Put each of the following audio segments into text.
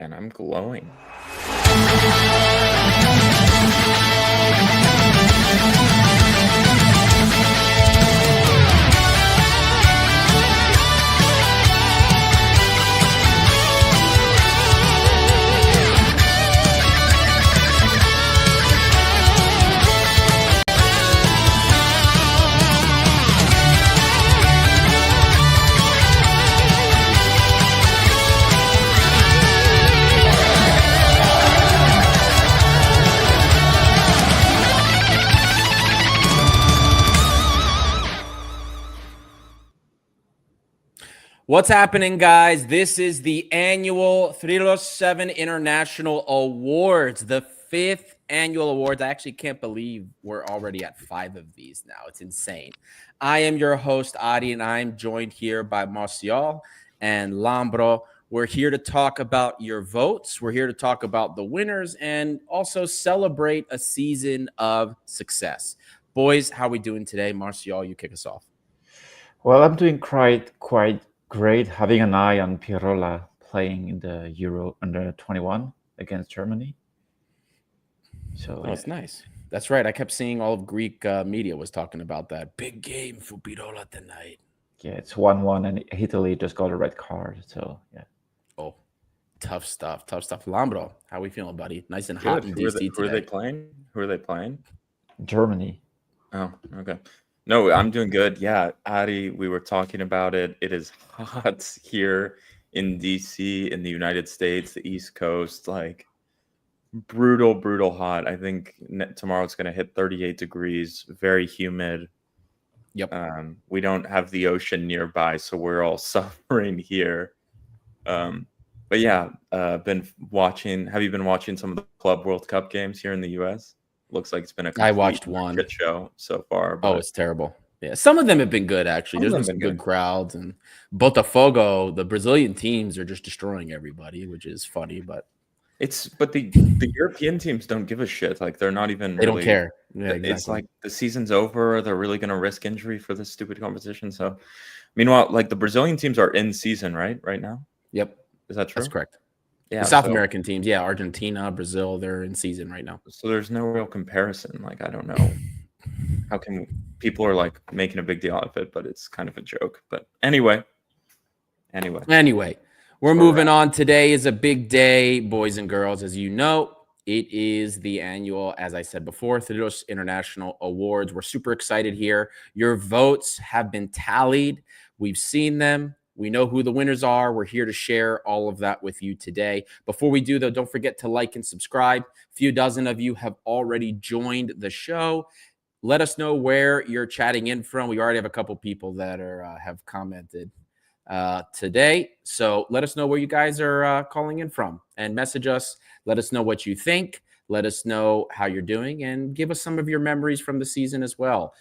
And I'm glowing. What's happening, guys? This is the annual Thrylos 7 International Awards, the 5th annual awards. I actually can't believe we're already at 5 of these now. It's insane. I am your host, Adi, and I'm joined here by Marcial and Lambro. We're here to talk about your votes. We're here to talk about the winners and also celebrate a season of success. Boys, how are we doing today? Marcial, you kick us off. Well, I'm doing quite great, having an eye on Pirola playing in the Euro under 21 against Germany. So it's nice. That's right. I kept seeing all of Greek media was talking about that. Big game for Pirola tonight. Yeah, it's 1-1, and Italy just got a red card. So yeah. Oh, tough stuff. Lambro, how are we feeling, buddy? Nice and hot in DC today. Who are they playing? Who are they playing? Germany. Oh, okay. No, I'm doing good. Yeah, Adi, we were talking about it. It is hot here in DC, in the United States, the East Coast, like brutal hot. I think tomorrow it's going to hit 38 degrees, very humid. Yep. We don't have the ocean nearby, so we're all suffering here. But yeah, been watching. Have you been watching some of the Club World Cup games here in the US? Looks like it's been I watched one shit show so far. But... Oh, it's terrible. Yeah, some of them have been good, actually. There's been some good crowds, and Botafogo, the Brazilian teams are just destroying everybody, which is funny. But the European teams don't give a shit. Like, they're not even. They don't care. Yeah, exactly. It's like the season's over. They're really going to risk injury for this stupid competition. So, meanwhile, like the Brazilian teams are in season, right now. Yep, is that true? That's correct. Yeah, the South American teams, yeah, Argentina, Brazil, they're in season right now. So there's no real comparison. Like, I don't know how can people are like making a big deal out of it, but it's kind of a joke. But anyway, we're moving on. Today is a big day, boys and girls. As you know, it is the annual, as I said before, Thrylos International Awards. We're super excited here. Your votes have been tallied. We've seen them. We know who the winners are. We're here to share all of that with you today. Before we do, though, don't forget to like and subscribe. A few dozen of you have already joined the show. Let us know where you're chatting in from. We already have a couple people that have commented today. So let us know where you guys are calling in from and message us. Let us know what you think. Let us know how you're doing and give us some of your memories from the season as well.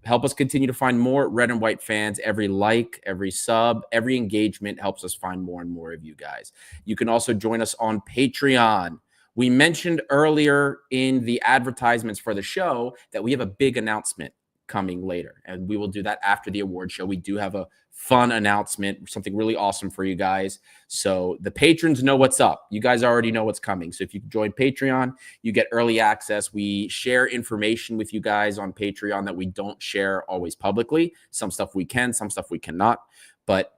Help us continue to find more red and white fans. Every like, every sub, every engagement helps us find more and more of you guys. You can also join us on Patreon. We mentioned earlier in the advertisements for the show that we have a big announcement coming later, and we will do that after the award show. We do have a fun announcement, something really awesome for you guys. So the patrons know what's up. You guys already know what's coming. So if you join Patreon, you get early access. We share information with you guys on Patreon that we don't share always publicly. Some stuff we can, some stuff we cannot. But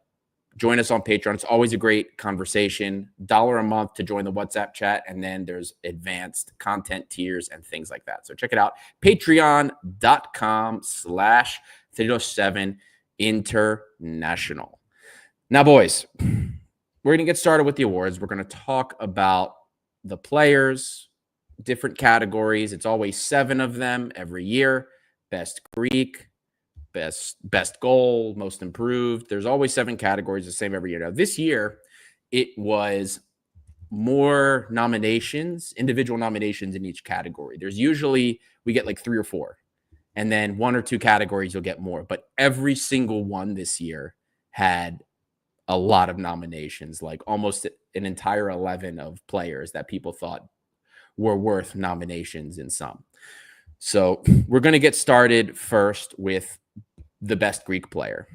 join us on Patreon. It's always a great conversation. $1 a month to join the WhatsApp chat. And then there's advanced content tiers and things like that. So check it out. Patreon.com/Thrylos7 International. Now, boys, we're going to get started with the awards. We're going to talk about the players, different categories. It's always 7 of them every year. Best Greek, best goal, most improved. There's always 7 categories, the same every year. Now, this year, it was more nominations, individual nominations in each category. There's usually, we get like 3 or 4. And then 1 or 2 categories, you'll get more. But every single one this year had a lot of nominations, like almost an entire 11 of players that people thought were worth nominations in some. So we're going to get started first with the best Greek player.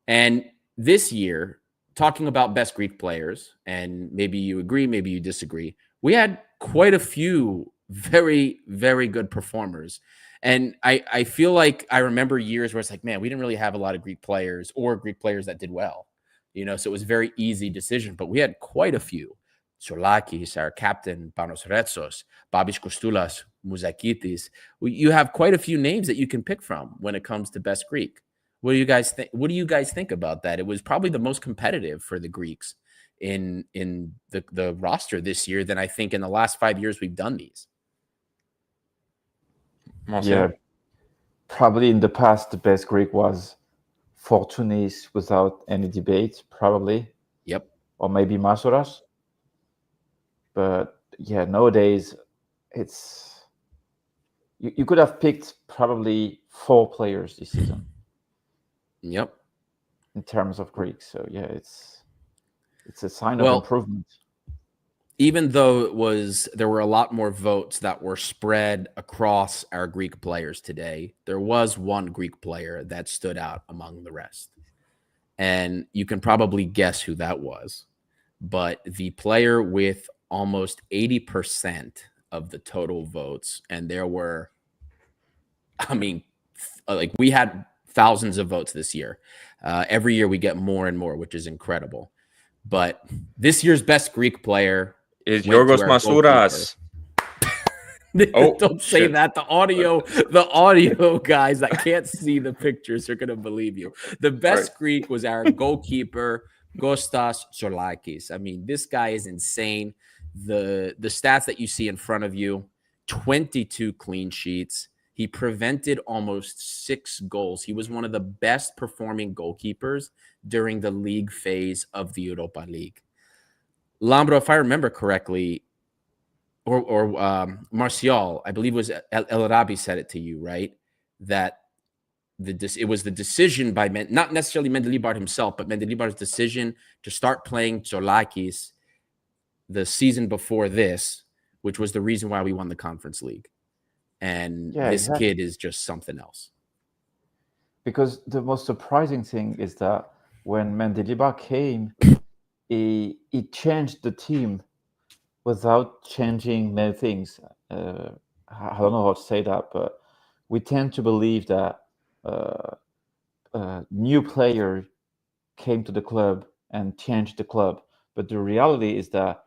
And this year, talking about best Greek players, and maybe you agree, maybe you disagree. We had quite a few very, very good performers. And I feel like I remember years where it's like, man, we didn't really have a lot of Greek players or Greek players that did well, so it was a very easy decision, but we had quite a few. Solakis, our captain, Panos Retsos, Babis Kostoulas, Mouzakitis. You have quite a few names that you can pick from when it comes to best Greek. What do you guys think? What do you guys think about that? It was probably the most competitive for the Greeks in the roster this year than I think in the last 5 years we've done these. Yeah, probably in the past the best Greek was Fortunis without any debate, probably. Yep. Or maybe Masouras. But yeah, nowadays it's you could have picked probably 4 players this season. Yep. In terms of Greek. So yeah, it's a sign of improvement. Even though there were a lot more votes that were spread across our Greek players today, there was one Greek player that stood out among the rest. And you can probably guess who that was. But the player with almost 80% of the total votes, and there were, we had thousands of votes this year. Every year we get more and more, which is incredible. But this year's best Greek player is Yorgos Masouras. Don't say that. The audio guys that can't see the pictures are going to believe you. The best Greek was our goalkeeper, Kostas Tsolakis. I mean, this guy is insane. The stats that you see in front of you, 22 clean sheets. He prevented almost 6 goals. He was one of the best performing goalkeepers during the league phase of the Europa League. Lambro, if I remember correctly, or Martial, I believe it was El Arabi said it to you, right? That it was the decision by not necessarily Mendilibar himself, but Mendilibar's decision to start playing Tsolakis the season before this, which was the reason why we won the Conference League. And this kid is just something else. Because the most surprising thing is that when Mendilibar came, he changed the team without changing many things. I don't know how to say that, but we tend to believe that a new player came to the club and changed the club. But the reality is that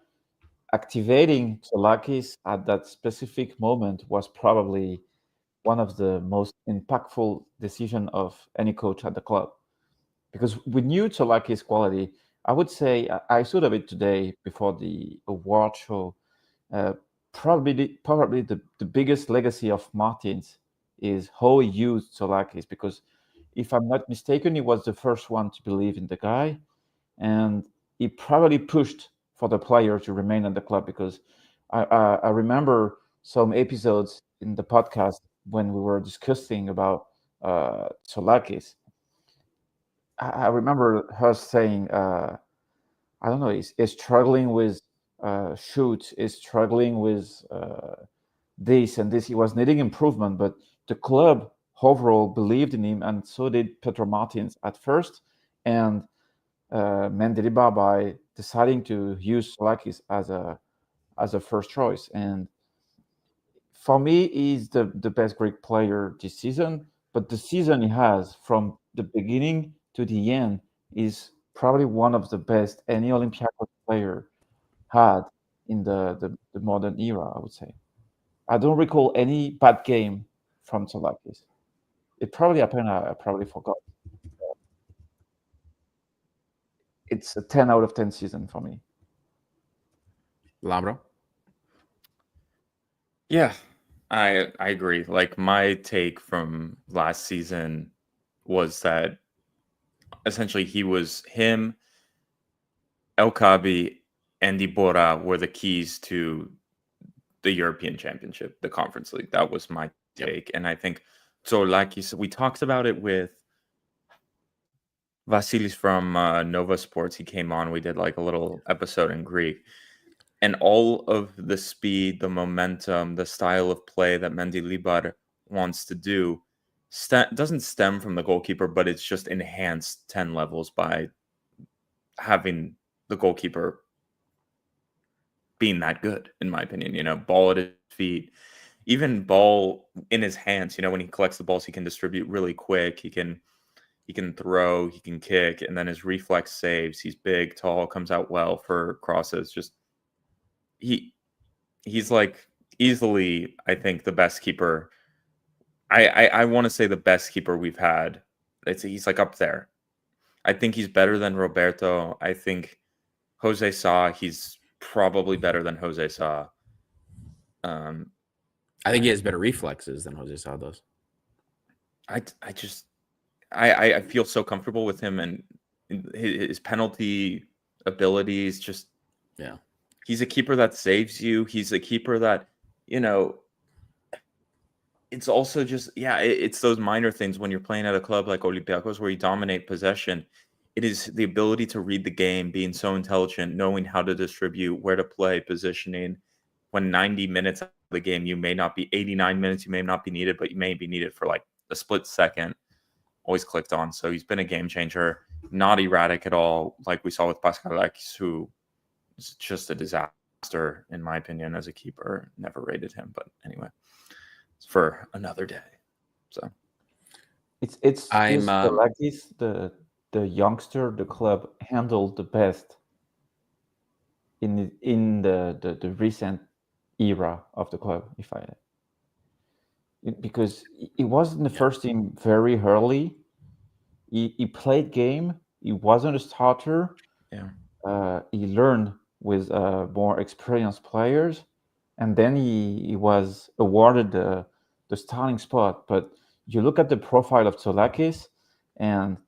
activating Tsolakis at that specific moment was probably one of the most impactful decisions of any coach at the club. Because we knew Tsolakis' quality. I would say I thought of it today before the award show. Probably the biggest legacy of Martins is how he used Tsolakis, because if I'm not mistaken, he was the first one to believe in the guy, and he probably pushed for the player to remain at the club. Because I remember some episodes in the podcast when we were discussing about Tsolakis. I remember her saying, I don't know, he's struggling with shoots, is struggling with this and this. He was needing improvement, but the club overall believed in him, and so did Petro Martins at first, and Mendilibar by deciding to use Tsolakis as a first choice. And for me, he's the best Greek player this season. But the season he has from the beginning to the end is probably one of the best any Olympiacos player had in the modern era, I would say. I don't recall any bad game from Tsolakis. It probably happened, I probably forgot. It's a 10 out of 10 season for me. Lambro? Yeah, I agree. Like, my take from last season was that essentially him, El Kabi, and Ibora were the keys to the European Championship, the Conference League. That was my take. And I think Tsolakis, we talked about it with Vasilis from Nova Sports. He came on, we did like a little episode in Greek. And all of the speed, the momentum, the style of play that Mendilibar wants to do doesn't stem from the goalkeeper, but it's just enhanced 10 levels by having the goalkeeper being that good, in my opinion. Ball at his feet, even ball in his hands. When he collects the balls, he can distribute really quick. He can throw, he can kick, and then his reflex saves. He's big, tall, comes out well for crosses. Just he's like easily, I think, the best keeper. I want to say the best keeper we've had. He's like up there. I think he's better than Roberto. I think Jose Sa, he's probably better than Jose Sa. I think he has better reflexes than Jose Sa does. I feel so comfortable with him and his penalty abilities. Just he's a keeper that saves you. He's a keeper that it's also just it's those minor things when you're playing at a club like Olympiacos where you dominate possession. It is the ability to read the game, being so intelligent, knowing how to distribute, where to play, positioning. When 90 minutes of the game, you may not be 89 minutes, you may not be needed, but you may be needed for like a split second. Always clicked on. So he's been a game changer, not erratic at all, like we saw with Pascalakis, who is just a disaster, in my opinion, as a keeper. Never rated him, but anyway, it's for another day. So it's Pascalakis, the youngster the club handled the best in the recent era of the club, because he was in the first team very early. He played game. He wasn't a starter. He learned with more experienced players, and then he was awarded the starting spot. But you look at the profile of Tsolakis, and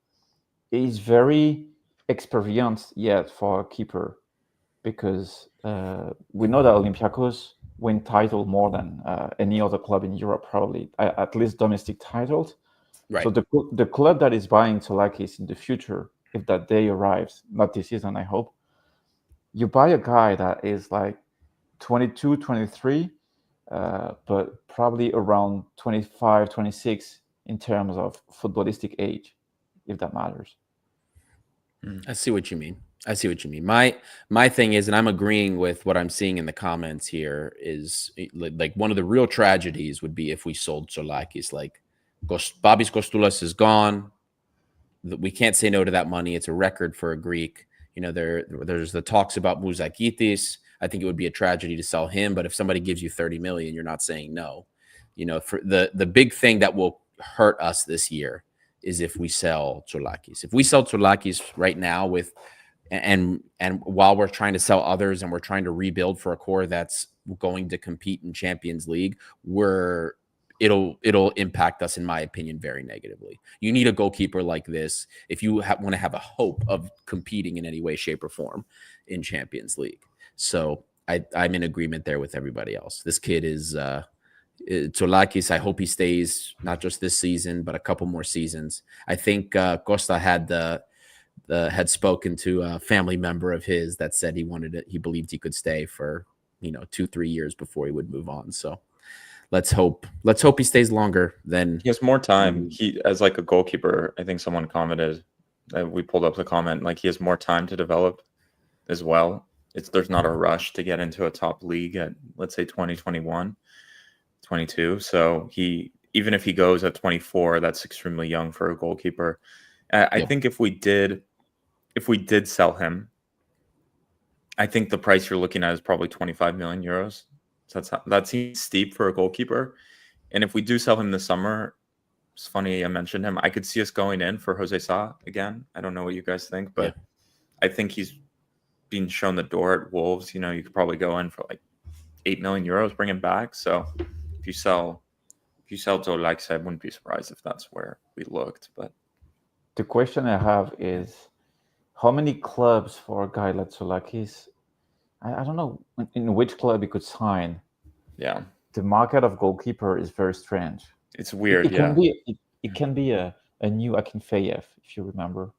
he's very experienced yet for a keeper, because we know that Olympiacos win title more than any other club in Europe, probably, at least domestic titles. Right. So the club that is buying Tsolakis in the future, if that day arrives, not this season, I hope, you buy a guy that is like 22, 23, but probably around 25, 26 in terms of footballistic age, if that matters. I see what you mean. My thing is, and I'm agreeing with what I'm seeing in the comments here, is like one of the real tragedies would be if we sold Tsolakis. Like Babis Kostulas is gone. We can't say no to that money. It's a record for a Greek. There's the talks about Mouzakitis. I think it would be a tragedy to sell him, but if somebody gives you 30 million, you're not saying no. For the big thing that will hurt us this year is if we sell Tsolakis. If we sell Tsolakis right now and while we're trying to sell others and we're trying to rebuild for a core that's going to compete in Champions League, it'll impact us, in my opinion, very negatively. You need a goalkeeper like this if you want to have a hope of competing in any way, shape, or form in Champions League. So I'm in agreement there with everybody else. This kid is Tsolakis. I hope he stays not just this season, but a couple more seasons. I think Costa had spoken to a family member of his that said he believed he could stay for 2-3 years before he would move on. So let's hope he stays longer. Then he has more time. He, as like a goalkeeper, I think someone commented, we pulled up the comment, like he has more time to develop as well. There's not a rush to get into a top league at, let's say, 2021, 22. So even if he goes at 24, that's extremely young for a goalkeeper. I think if we did sell him, I think the price you're looking at is probably 25 million euros. So that seems steep for a goalkeeper. And if we do sell him this summer, it's funny I mentioned him. I could see us going in for Jose Sa again. I don't know what you guys think, but I think he's being shown the door at Wolves. You could probably go in for like 8 million euros, bring him back. So if you sell Tsolakis, I wouldn't be surprised if that's where we looked. But the question I have is, how many clubs for a guy like Tsolakis? I don't know in which club he could sign. Yeah, the market of goalkeeper is very strange. It's weird. It can be a new Akinfeyev, if you remember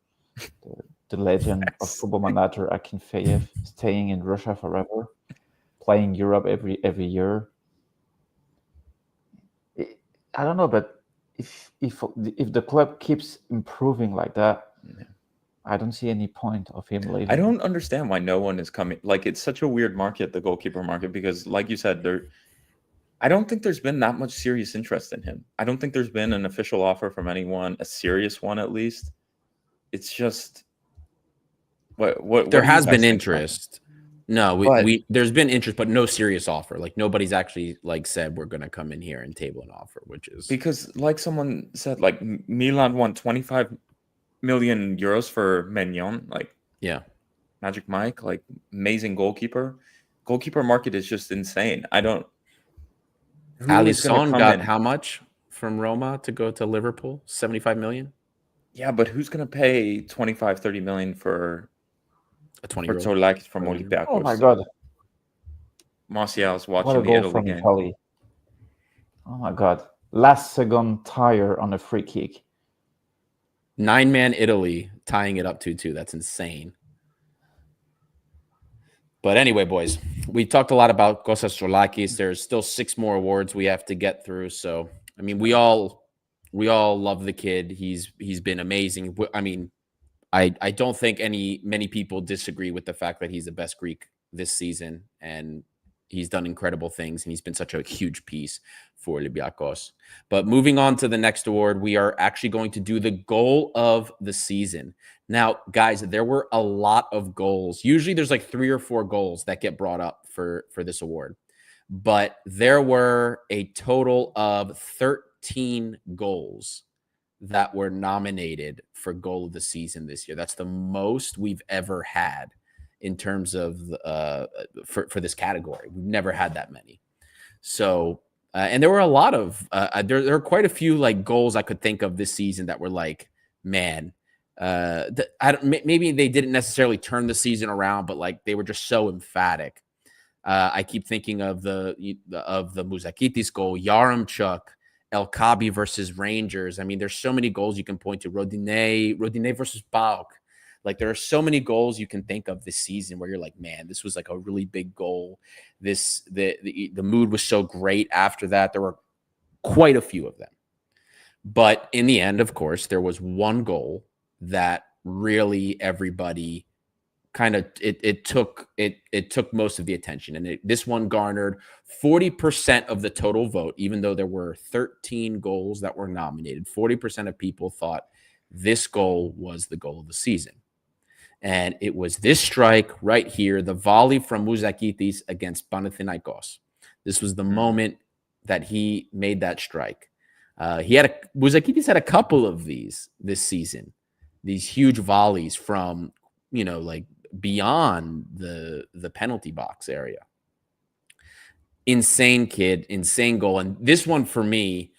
the legend of Football Manager Akinfeyev, staying in Russia forever, playing Europe every year. I don't know, but if the club keeps improving like that, I don't see any point of him leaving. I don't understand why no one is coming. Like, it's such a weird market, the goalkeeper market, because like you said, I don't think there's been that much serious interest in him. I don't think there's been an official offer from anyone, a serious one at least. It's just what There do you has been guys think about it? interest. No, But there's been interest, but no serious offer. Like nobody's actually like said we're gonna come in here and table an offer, which is because like someone said, like Milan won 25 million euros for Maignan, like yeah. Magic Mike, like amazing goalkeeper. Goalkeeper market is just insane. I don't. Who is going to Alisson come got in? how much from Roma to go to Liverpool? 75 million? Yeah, but who's going to pay 25, 30 million for A 20-year-old. Tsolakis from Oh my Olympiacos? God! Martial's What a watching the goal Italy from game. Italy! Oh my God! Last second tire on a free kick. 9-man Italy tying it up 2-2. That's insane. But anyway, boys, we talked a lot about Kostas Tsolakis. There's still 6 more awards we have to get through. So, I mean, we all love the kid. He's been amazing. I mean, I don't think many people disagree with the fact that he's the best Greek this season, and he's done incredible things, and he's been such a huge piece for Olympiacos. But moving on to the next award, we are actually going to do the goal of the season. Now, guys, there were a lot of goals. Usually there's like 3 or 4 goals that get brought up for this award. But there were a total of 13 goals that were nominated for goal of the season this year. That's the most we've ever had in terms of for this category. We've never had that many. So, and there were a lot of there are quite a few like goals I could think of this season that were like, man, maybe they didn't necessarily turn the season around, but like they were just so emphatic. I keep thinking of the Muzakitis goal, Yaremchuk, El Kabi versus Rangers. I mean, there's so many goals you can point to. Rodinei versus PAOK. Like there are so many goals you can think of this season where you're like, man, this was like a really big goal. The mood was so great after that. There were quite a few of them. But in the end, of course, there was one goal that really everybody kind of it took most of the attention, and this one garnered 40% of the total vote. Even though there were 13 goals that were nominated, 40% of people thought this goal was the goal of the season, and it was this strike right here, the volley from Muzakitis against Panathinaikos. This was the moment that he made that strike. Muzakitis had a couple of these this season, these huge volleys from like beyond the penalty box area. Insane kid, insane goal. And this one for me,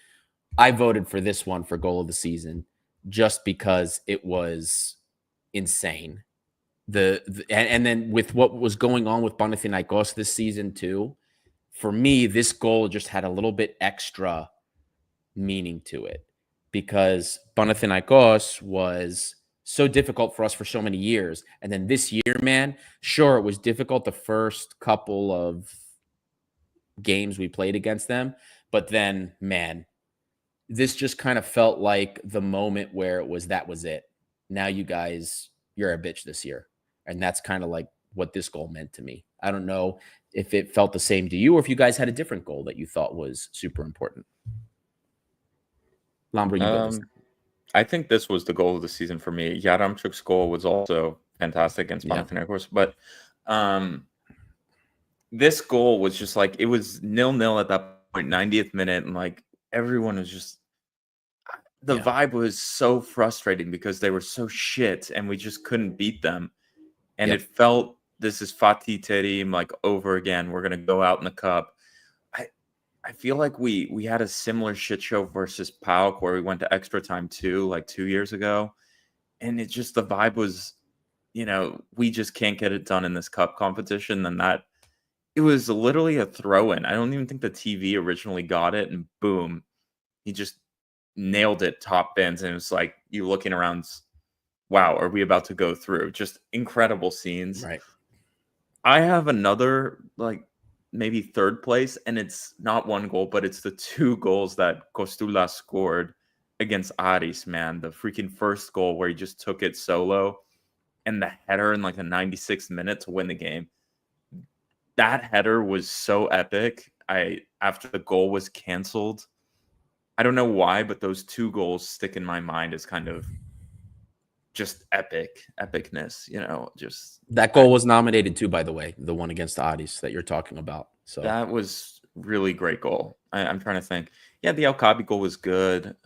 I voted for this one for goal of the season just because it was insane. And then with what was going on with Panathinaikos this season too, for me, this goal just had a little bit extra meaning to it because Panathinaikos was so difficult for us for so many years. And then this year, man, sure, it was difficult the first couple of games we played against them. But then, man, this just kind of felt like the moment where that was it. Now you guys, you're a bitch this year. And that's kind of like what this goal meant to me. I don't know if it felt the same to you or if you guys had a different goal that you thought was super important. Lambro, you go this time. I think this was the goal of the season for me. Yaremchuk's goal was also fantastic against Panathinaikos, but this goal was just like, it was 0-0 at that point, 90th minute, and like everyone was just, the vibe was so frustrating because they were so shit and we just couldn't beat them. And it felt, this is Fatih Terim like over again. We're gonna go out in the cup. I feel like we had a similar shit show versus PAOK where we went to extra time too, like 2 years ago. And it just, the vibe was, we just can't get it done in this cup competition. And that, it was literally a throw-in. I don't even think the TV originally got it. And boom, he just nailed it top bins. And it was like, you looking around, wow, are we about to go through? Just incredible scenes. Right. I have another, like, maybe third place, and it's not one goal, but it's the 2 goals that Kostoulas scored against Aris, man. The freaking first goal where he just took it solo. and the header in like the 96th minute to win the game. That header was so epic. After the goal was canceled, I don't know why, but those 2 goals stick in my mind as kind of just epicness, just That goal was nominated too, by the way, the one against Addis that you're talking about. So that was really great goal. I'm trying to think. Yeah, the El Kabi goal was good.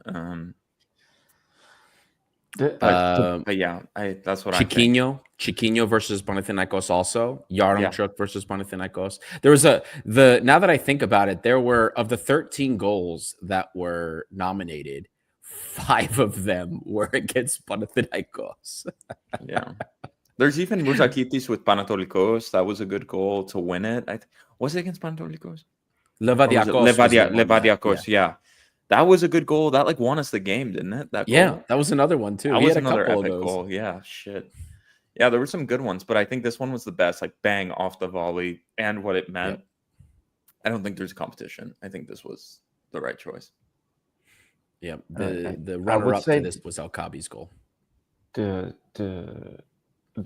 But yeah, that's what I think. Chiquinho versus Panathinaikos also. Yeah. Yaremchuk versus Panathinaikos. Now that I think about it, there were, of the 13 goals that were nominated, 5 of them were against Panathinaikos. Yeah. There's even Mouzakitis with Panatolikos. That was a good goal to win it. Was it against Panatolikos? Levadiakos, yeah. That was a good goal. That won us the game, didn't it? That goal? Yeah, that was another one too. That was another epic goal. Yeah, shit. Yeah, there were some good ones, but I think this one was the best. Like bang off the volley and what it meant. Yep. I don't think there's competition. I think this was the right choice. Yeah, the runner-up to this was El Kabi's goal. The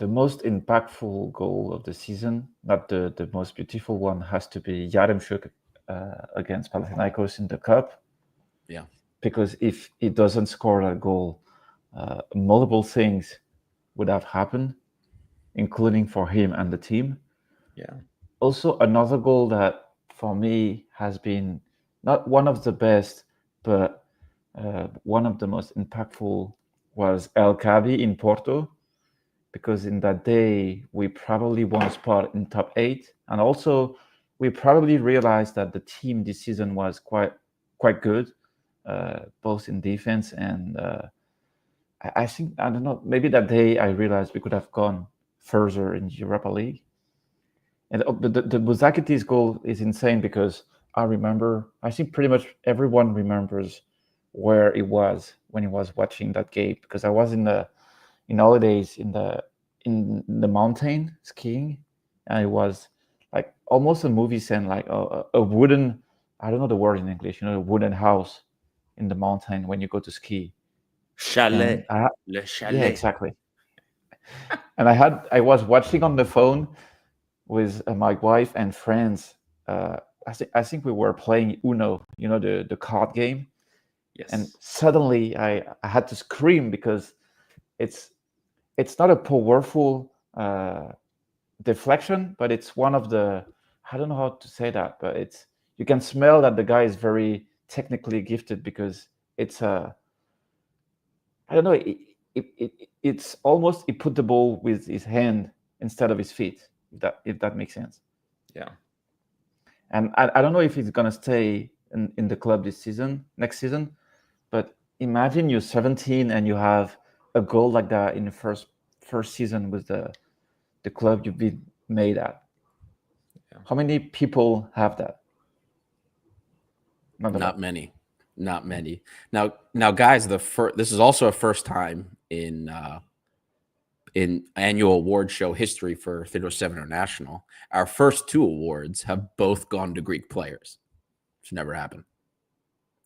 most impactful goal of the season, not the most beautiful one, has to be Yaremchuk against Panathinaikos in the cup. Yeah, because if he doesn't score that goal, multiple things would have happened, including for him and the team. Yeah. Also, another goal that for me has been not one of the best, but one of the most impactful was El Kabi in Porto, because in that day we probably won a spot in top 8, and also we probably realized that the team this season was quite good. Both in defense and I think, I don't know, maybe that day I realized we could have gone further in Europa League. And the Mouzakitis goal is insane because I think pretty much everyone remembers where it was when he was watching that game, because I was in holidays in the mountain skiing, and it was like almost a movie scene, like a wooden, I don't know the word in English, a wooden house in the mountain when you go to ski. Chalet. Le chalet. Yeah, exactly. And I was watching on the phone with my wife and friends. I think we were playing Uno, the card game. Yes. And suddenly I had to scream because it's not a powerful deflection, but it's one of the, I don't know how to say that, but you can smell that the guy is very technically gifted, because it's I don't know, it's almost he put the ball with his hand instead of his feet, if that makes sense. Yeah. And I don't know if he's gonna stay in the club next season, but imagine you're 17 and you have a goal like that in the first season with the club you've been made at. Yeah. How many people have that? Not many. Now, guys, this is also a first time in annual award show history for Thrylos 7 International. Our first 2 awards have both gone to Greek players, which never happened.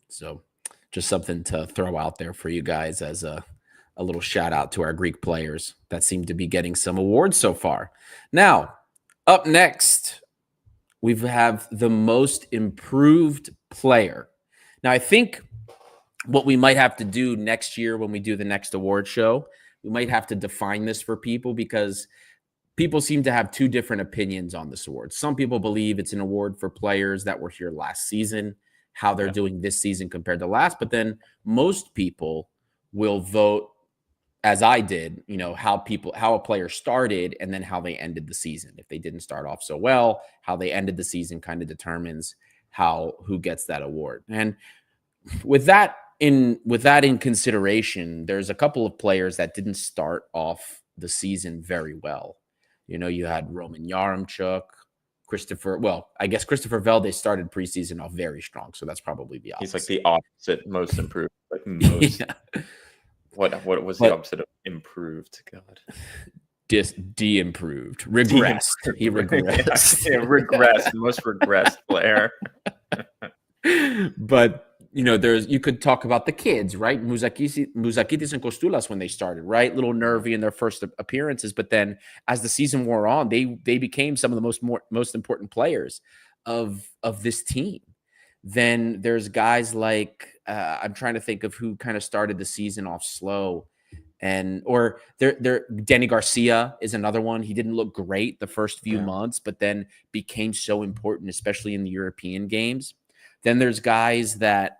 So, just something to throw out there for you guys as a little shout out to our Greek players that seem to be getting some awards so far. Now, up next, we have the most improved player. Now, I think what we might have to do next year when we do the next award show, we might have to define this for people, because people seem to have 2 different opinions on this award. Some people believe it's an award for players that were here last season, how they're doing this season compared to last. But then most people will vote, as I did, how a player started and then how they ended the season. If they didn't start off so well, how they ended the season kind of determines who gets that award. And with that in consideration, there's a couple of players that didn't start off the season very well. You had Roman Yaremchuk, I guess Christopher Velde started preseason off very strong, so that's probably the opposite. He's like the opposite, most improved, like most. Yeah. What was the opposite of improved? God. De-improved. Regressed. He regressed. Yeah, regressed. Most regressed player. But you could talk about the kids, right? Muzakitis and Costulas when they started, right? Little nervy in their first appearances, but then as the season wore on, they became some of the most important players of this team. Then there's guys like I'm trying to think of who kind of started the season off slow. Or Danny Garcia is another one. He didn't look great the first few months, but then became so important, especially in the European games. Then there's guys that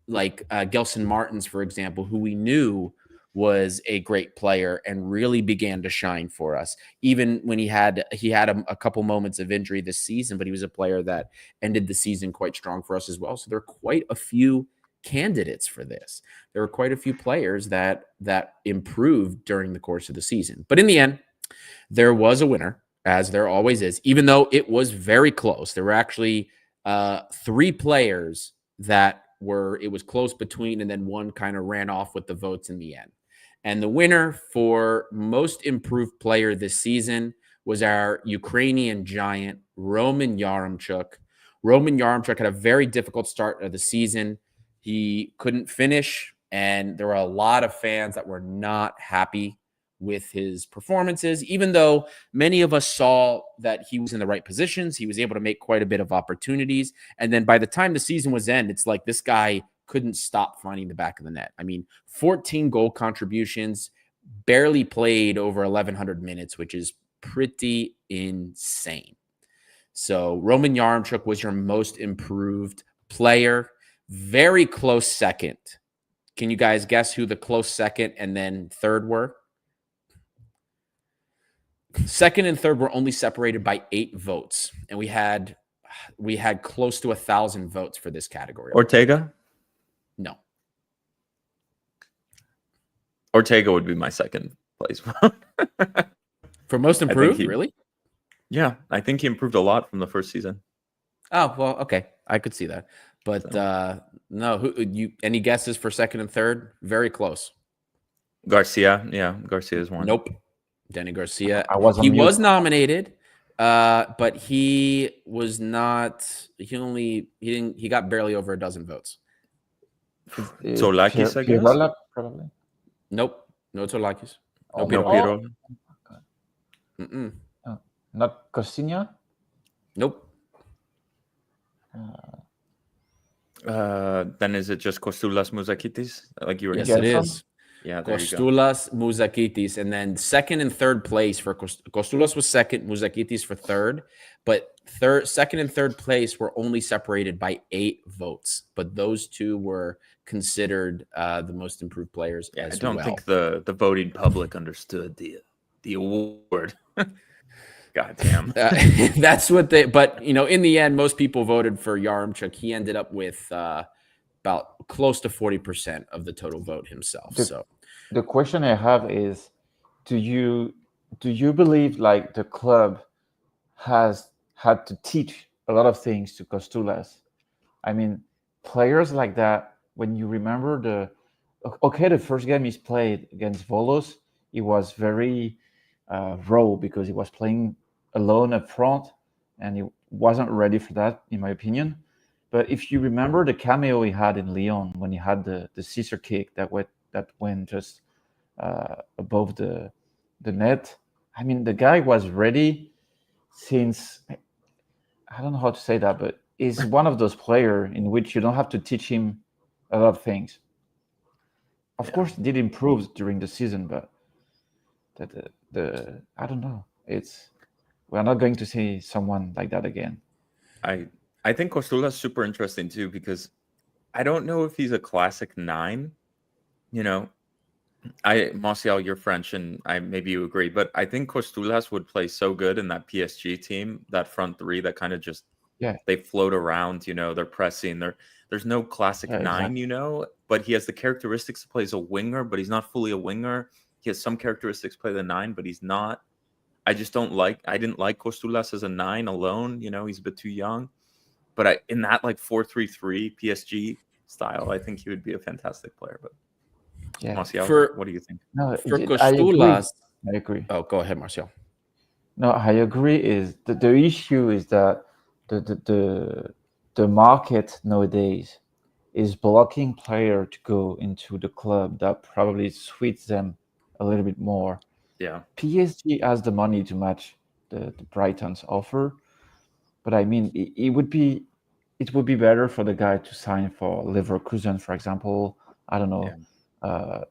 like Gelson Martins, for example, who we knew was a great player and really began to shine for us. Even when he had a couple moments of injury this season, but he was a player that ended the season quite strong for us as well. So there are quite a few candidates for this. There were quite a few players that improved during the course of the season. But in the end, there was a winner, as there always is, even though it was very close. There were actually 3 players that it was close between, and then one kind of ran off with the votes in the end. And the winner for most improved player this season was our Ukrainian giant, Roman Yaremchuk. Roman Yaremchuk had a very difficult start of the season. He couldn't finish, and there were a lot of fans that were not happy with his performances, even though many of us saw that he was in the right positions. He was able to make quite a bit of opportunities. And then by the time the season was end, it's like this guy couldn't stop finding the back of the net. I mean, 14 goal contributions, barely played over 1,100 minutes, which is pretty insane. So Roman Yaremchuk was your most improved player. Very close second. Can you guys guess who the close second and then third were? Second and third were only separated by 8 votes, and we had close to 1,000 votes for this category. Ortega? No. Ortega would be my second place. For most improved, really? Yeah, I think he improved a lot from the first season. Oh, well, okay. I could see that. But no, any guesses for second and third? Very close. Garcia. Yeah, Garcia is one. Nope. Danny Garcia. He was nominated, but he was not. He got barely over a dozen votes. Tsolakis, I guess. Pirela, probably. Nope. No Tsolakis. No Piro. Not Costinha. Nope. Then is it just Costulas Muzakitis? Like you were Yes, it is. Yeah, there Costulas, Muzakitis, and then second and third place for Costulas was second, Muzakitis for third, but second and third place were only separated by 8 votes, but those 2 were considered the most improved players. Yeah, I don't think the voting public understood the award. God damn. That's what but in the end, most people voted for Yaremchuk. He ended up with about close to 40% of the total vote himself. The question I have is, do you believe like the club has had to teach a lot of things to Costulas? I mean, players like that, when you remember the first game he's played against Volos, it was very raw because he was playing alone up front and he wasn't ready for that, in my opinion. But if you remember the cameo he had in Lyon when he had the scissor kick that went just above the net, I mean, the guy was ready since, I don't know how to say that, but he's one of those players in which you don't have to teach him a lot of things. Of course, he did improve during the season, but I don't know. We're not going to see someone like that again. I think Costula is super interesting too, because I don't know if he's a classic 9. Martial, you're French, and maybe you agree, but I think Costulas would play so good in that PSG team, that front 3 that kind of just they float around. They're pressing. There's no classic 9, exactly. but he has the characteristics to play as a winger, but he's not fully a winger. He has some characteristics to play the 9, but he's not. I didn't like Costulas as a 9 alone. He's a bit too young. But in that like 4-3-3 PSG style, I think he would be a fantastic player. But Martial, what do you think? No, for Costulas, I agree. Oh, go ahead, Martial. No, I agree. Is the issue is that the market nowadays is blocking player to go into the club that probably suits them a little bit more. Yeah. PSG has the money to match the Brighton's offer, but I mean, it would be better for the guy to sign for Leverkusen, for example. I don't know, Yeah.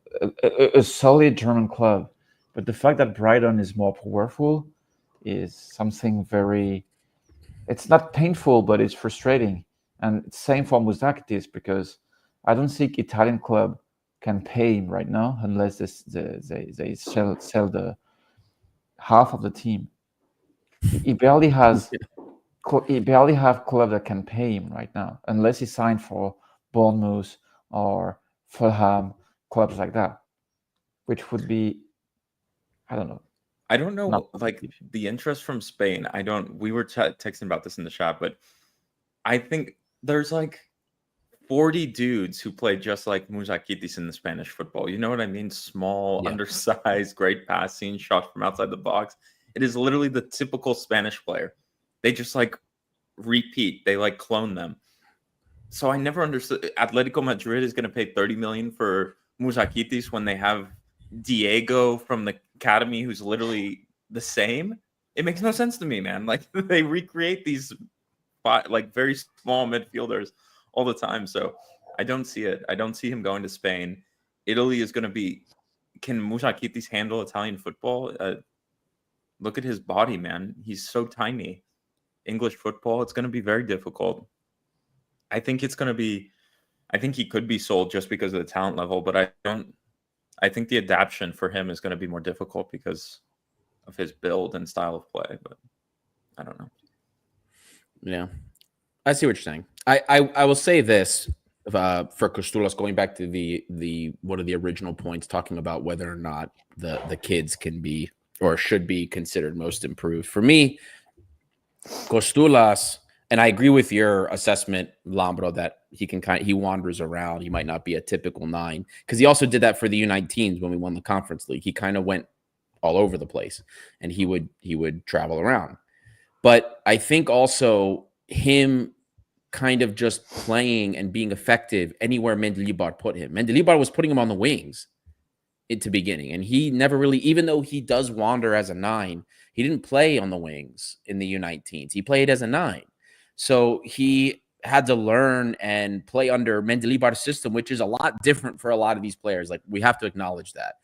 a solid German club. But the fact that Brighton is more powerful is something very. It's not painful, but it's frustrating. And same for Muzakitis because I don't think Italian club can pay him right now unless they sell the half of the team. He barely has he barely have club that can pay him right now unless he signed for Bournemouth or Fulham, clubs like that, which would be, I don't know, I don't know, not like positive. the interest from Spain. I don't. We were texting about this in the chat, but I think there's like 40 dudes who play just like Muzakitis in the Spanish football. You know what I mean? Small, Yeah. undersized, great passing, shot from outside the box. It is literally the typical Spanish player. They just like repeat. They like clone them. So I never understood. Atletico Madrid is going to pay 30 million for Muzakitis when they have Diego from the academy, who's literally the same. It makes no sense to me, man. Like they recreate these like very small midfielders all the time. So I don't see it. I don't see him going to Spain. Italy is going to be. Can Muzakitis handle Italian football? Look at his body, man. He's so tiny. English football, it's going to be very difficult. I think it's going to be. I think he could be sold just because of the talent level, but I don't. I think the adaptation for him is going to be more difficult because of his build and style of play. But I don't know. Yeah. I see what you're saying. I will say this for Costulas, going back to the one of the original points, talking about whether or not the kids can be or should be considered most improved. For me, Costulas, and I agree with your assessment, Lambro, that he wanders around. He might not be a typical 9 because he also did that for the U19s when we won the Conference League. He kind of went all over the place, and he would travel around. But I think also him kind of just playing and being effective anywhere Mendilibar put him. Mendilibar was putting him on the wings into beginning, and he never really, even though he does wander as a 9, he didn't play on the wings in the U19s. He played as a 9. So he had to learn and play under Mendilibar's system, which is a lot different for a lot of these players. Like, we have to acknowledge that.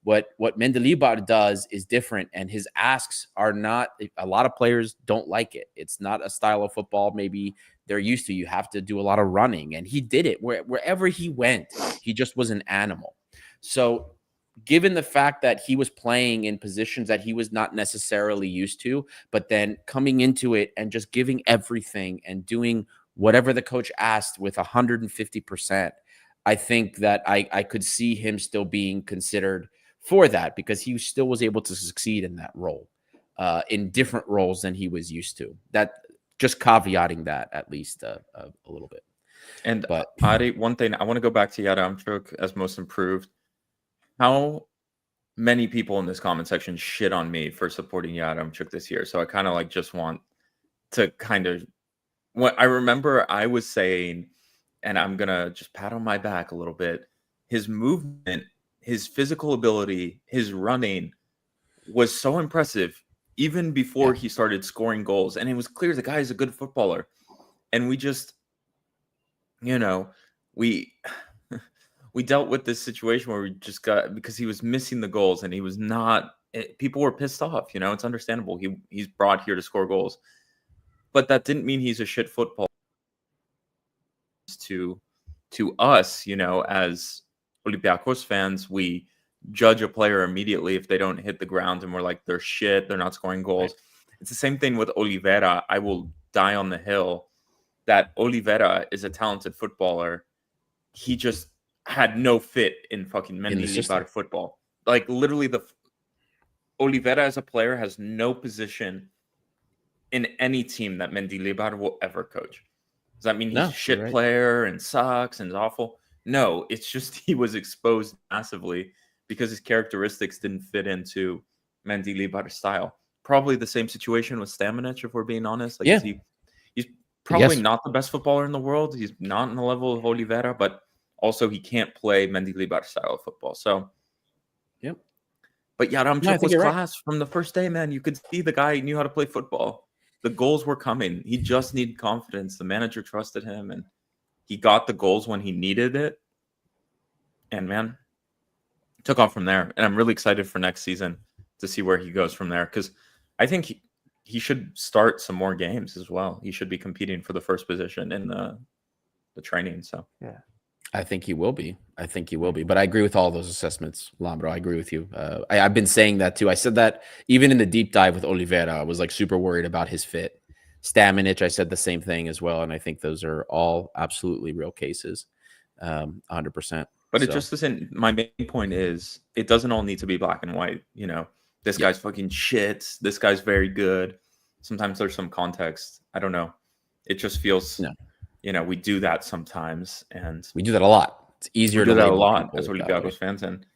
What Mendilibar does is different, and his asks are not. A lot of players don't like it. It's not a style of football maybe they're used to. You have to do a lot of running, and he did it wherever he went. He just was an animal. So, given the fact that he was playing in positions that he was not necessarily used to, but then coming into it and just giving everything and doing whatever the coach asked with 150%, I think that I could see him still being considered for that because he still was able to succeed in that role, in different roles than he was used to. That just caveating that at least a little bit. And But Adi, one thing I want to go back to Yaramchuk as most improved. How many people in this comment section shit on me for supporting Yaramchuk this year? So I kind of like just want to kind of what I remember I was saying, and I'm gonna just pat on my back a little bit. His movement, his physical ability, his running was so impressive even before yeah, he started scoring goals. And it was clear the guy is a good footballer. And we just, you know, we we dealt with this situation where we just got because he was missing the goals and he was not people were pissed off, it's understandable. He's brought here to score goals. But that didn't mean he's a shit footballer to us, as Olympiacos fans, we judge a player immediately if they don't hit the ground and we're like, they're shit, they're not scoring right. goals. It's the same thing with Oliveira. I will die on the hill that Oliveira is a talented footballer. He just had no fit in fucking In the system. Mendilibar football. Like literally Oliveira as a player has no position in any team that Mendilibar will ever coach. Does that mean he's a No, you're shit right. player and sucks and is awful? No, it's just he was exposed massively because his characteristics didn't fit into Mendilibar's style. Probably the same situation with Stamenic, if we're being honest. Like, Yeah, he's probably Yes. not the best footballer in the world. He's not on the level of Oliveira, but also he can't play Mendilibar style of football. So, Yep. but No, I Yaramchuk think was you're right. class from the first day, man. You could see the guy knew how to play football. The goals were coming. He just needed confidence. The manager trusted him, and he got the goals when he needed it. And man, took off from there. And I'm really excited for next season to see where he goes from there, because I think he should start some more games as well. He should be competing for the first position in the training. So Yeah. I think he will be. I think he will be. But I agree with all those assessments, Lambro. I agree with you. I've been saying that too. I said that even in the deep dive with Oliveira, I was like super worried about his fit. Stamenic, I said the same thing as well. And I think those are all absolutely real cases. 100%. But it just isn't. My main point is it doesn't all need to be black and white. This guy's fucking shit. This guy's very good. Sometimes there's some context. I don't know. It just feels, we do that sometimes, and we do that a lot. It's easier to do that a label lot people as that way. Olympiacos fans, and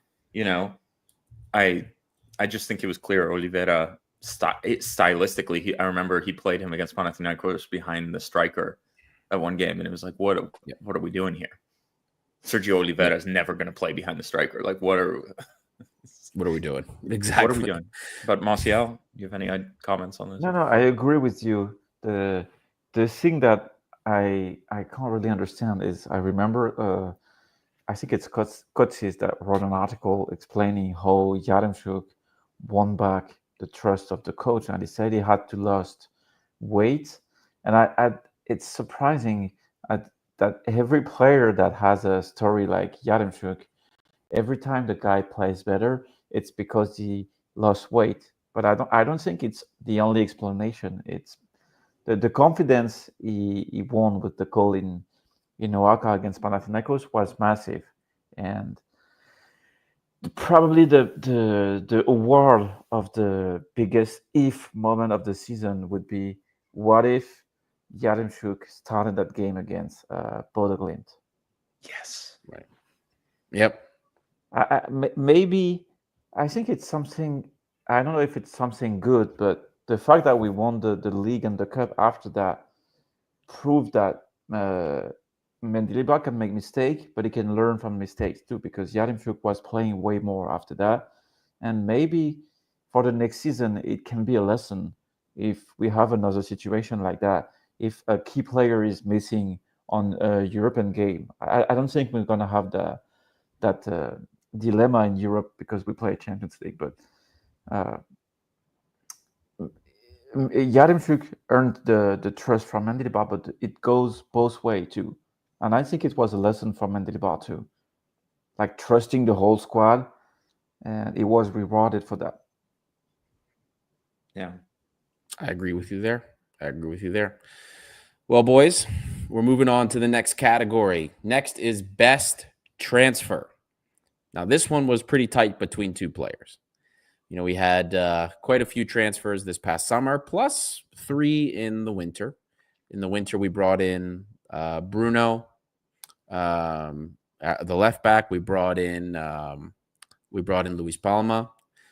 I just think it was clear Oliveira stylistically. I remember he played him against Panathinaikos behind the striker at one game, and it was like, what are we doing here? Sergio Oliveira is never going to play behind the striker. Like, what are we doing? Exactly. What are we doing? But Martial, do you have any comments on this? No, I agree with you. The thing that I can't really understand is I remember I think it's Kotsis that wrote an article explaining how Yaremchuk won back the trust of the coach, and he said he had to lose weight. And it's surprising that every player that has a story like Yaremchuk, every time the guy plays better, it's because he lost weight. But I don't think it's the only explanation. It's the confidence he won with the goal in Oaxaca against Panathinaikos was massive, and probably the award of the biggest if moment of the season would be, what if Yaremchuk started that game against Bodo Glimt? Yes. Right. Yep. Maybe I think it's something. I don't know if it's something good, but the fact that we won the league and the cup after that proved that Mendilibar can make mistakes, but he can learn from mistakes too, because Yaremchuk was playing way more after that. And maybe for the next season, it can be a lesson if we have another situation like that. If a key player is missing on a European game, I don't think we're going to have that dilemma in Europe because we play Champions League. But Yaremchuk earned the trust from Mendilibar, but it goes both ways too. And I think it was a lesson for Mendilibar too. Like trusting the whole squad, and it was rewarded for that. Yeah. I agree with you there. Well, boys, we're moving on to the next category. Next is best transfer. Now, this one was pretty tight between two players. We had quite a few transfers this past summer, plus 3 in the winter. In the winter, we brought in Bruno, the left back. We brought in Luis Palma.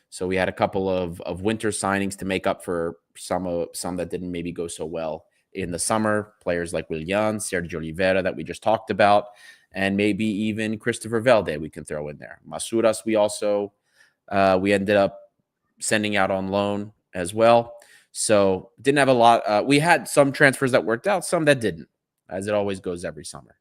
So we had a couple of winter signings to make up for some that didn't maybe go so well in the summer. Players like Willian, Sergio Oliveira that we just talked about, and maybe even Christopher Velde we can throw in there. Masuras, we ended up sending out on loan as well. So didn't have a lot. We had some transfers that worked out, some that didn't, as it always goes every summer.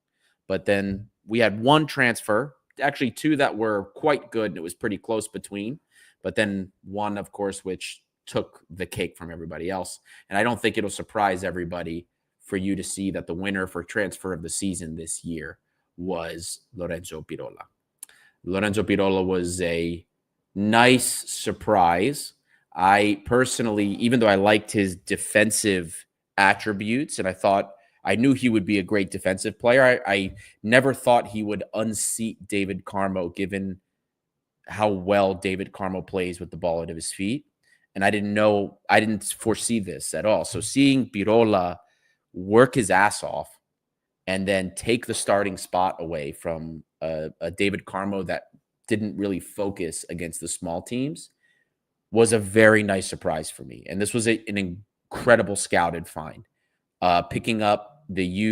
But then we had one transfer, actually 2 that were quite good, and it was pretty close between. But then one, of course, which took the cake from everybody else. And I don't think it'll surprise everybody for you to see that the winner for transfer of the season this year was Lorenzo Pirola. Lorenzo Pirola was a nice surprise. I personally, even though I liked his defensive attributes and I knew he would be a great defensive player, I never thought he would unseat David Carmo, given how well David Carmo plays with the ball at his feet. And I didn't foresee this at all. So seeing Pirola work his ass off and then take the starting spot away from a David Carmo that didn't really focus against the small teams was a very nice surprise for me. And this was an incredible scouted find. Picking up the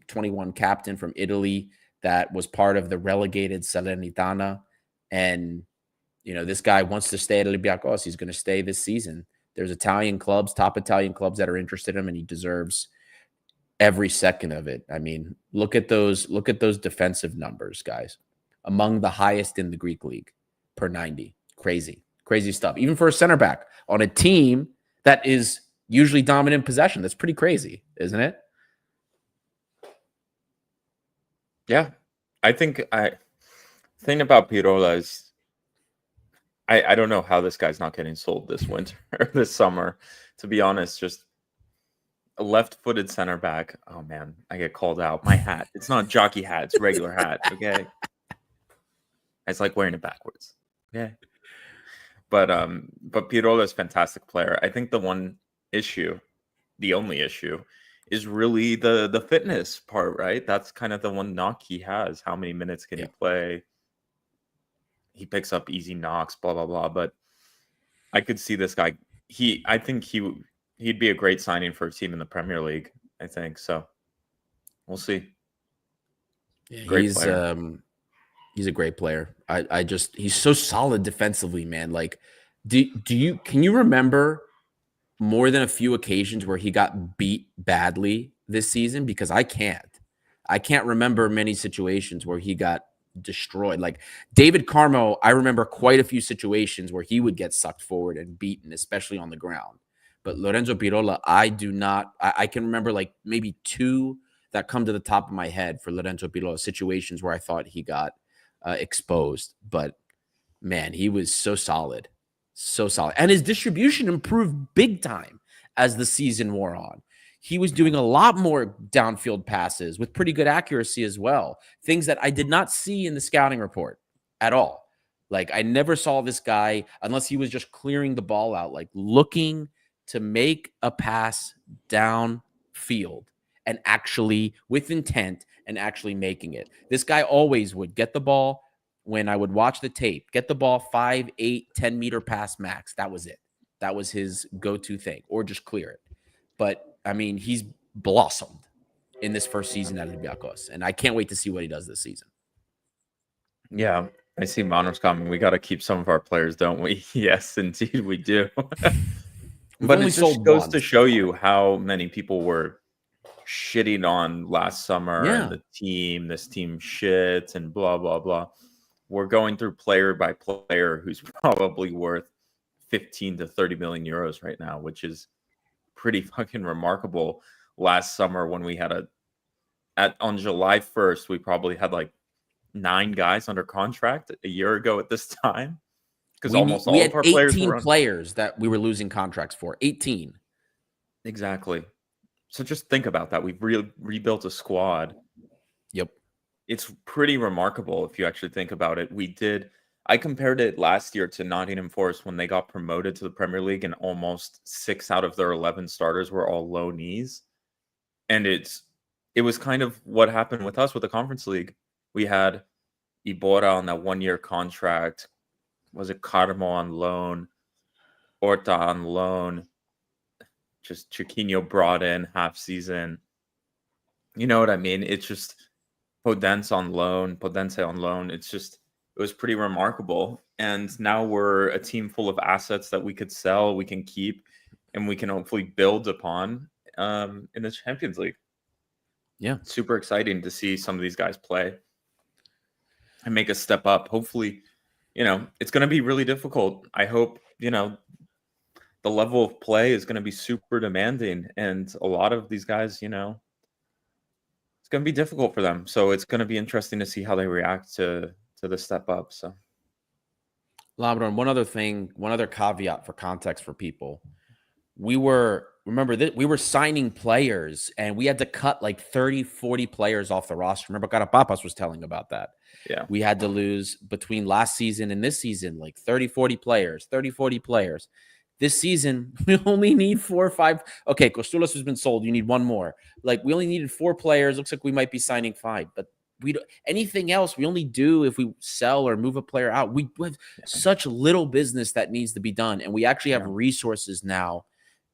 U21 captain from Italy that was part of the relegated Salernitana. And, this guy wants to stay at Olympiacos. He's going to stay this season. There's Italian clubs, top Italian clubs that are interested in him, and he deserves every second of it. I mean, look at those defensive numbers, guys. Among the highest in the Greek league per 90. Crazy stuff. Even for a center back on a team that is usually dominant possession. That's pretty crazy, isn't it? Yeah. I think thing about Pirola is I don't know how this guy's not getting sold this winter or this summer, to be honest. Just a left-footed center back. Oh man, I get called out. My hat. It's not a jockey hat, it's a regular hat. Okay. It's like wearing it backwards. Okay. But Pirola is a fantastic player. I think the only issue is really the fitness part, right? That's kind of the one knock he has. How many minutes can he play? He picks up easy knocks, blah blah blah. But I could see this guy. I think he'd be a great signing for a team in the Premier League. I think so. We'll see. Yeah, Great player. He's a great player. He's so solid defensively, man. Like, can you remember more than a few occasions where he got beat badly this season? Because I can't remember many situations where he got destroyed. Like David Carmo, I remember quite a few situations where he would get sucked forward and beaten, especially on the ground. But Lorenzo Pirola, I can remember like maybe two that come to the top of my head for Lorenzo Pirola, situations where I thought he got exposed. But man, he was so solid. And his distribution improved big time as the season wore on. He was doing a lot more downfield passes with pretty good accuracy as well. Things that I did not see in the scouting report at all. Like I never saw this guy, unless he was just clearing the ball out, like looking to make a pass downfield and actually with intent and actually making it. This guy always would get the ball. When I would watch the tape, get the ball 5, 8, 10 meter pass max. That was it. That was his go-to thing, or just clear it. But I mean, he's blossomed in this first season at Olympiacos, and I can't wait to see what he does this season. Yeah, I see Manos coming. We got to keep some of our players, don't we? Yes, indeed, we do. But it just goes to show you how many people were shitting on last summer and this team shit and blah, blah, blah. We're going through player by player who's probably worth 15 to 30 million euros right now, which is pretty fucking remarkable. Last summer when we had on July 1st, we probably had like 9 guys under contract a year ago at this time. Because almost all of our players were 18 players that we were losing contracts for. 18. Exactly. So just think about that. We've rebuilt a squad. Yep. It's pretty remarkable if you actually think about it. I compared it last year to Nottingham Forest when they got promoted to the Premier League, and almost 6 out of their 11 starters were all low knees. And it was kind of what happened with us with the Conference League. We had Ibora on that 1-year contract. Was it Carmo on loan? Horta on loan? Just Chiquinho brought in half season. You know what I mean? It's just Podense on loan. It was pretty remarkable. And now we're a team full of assets that we could sell, we can keep, and we can hopefully build upon in the Champions League. Yeah. Super exciting to see some of these guys play and make a step up. Hopefully, it's going to be really difficult. I hope, the level of play is going to be super demanding. And a lot of these guys, it's going to be difficult for them. So it's going to be interesting to see how they react to the step up. So, Labrador, one other caveat for context for people. We were signing players and we had to cut like 30, 40 players off the roster. Remember, Carapapas was telling about that. Yeah. We had to lose between last season and this season, like 30, 40 players. This season, we only need 4 or 5. Okay, Kostulas has been sold. You need one more. Like, we only needed 4 players. Looks like we might be signing 5. But we don't, anything else we only do if we sell or move a player out. We have such little business that needs to be done. And we actually have resources now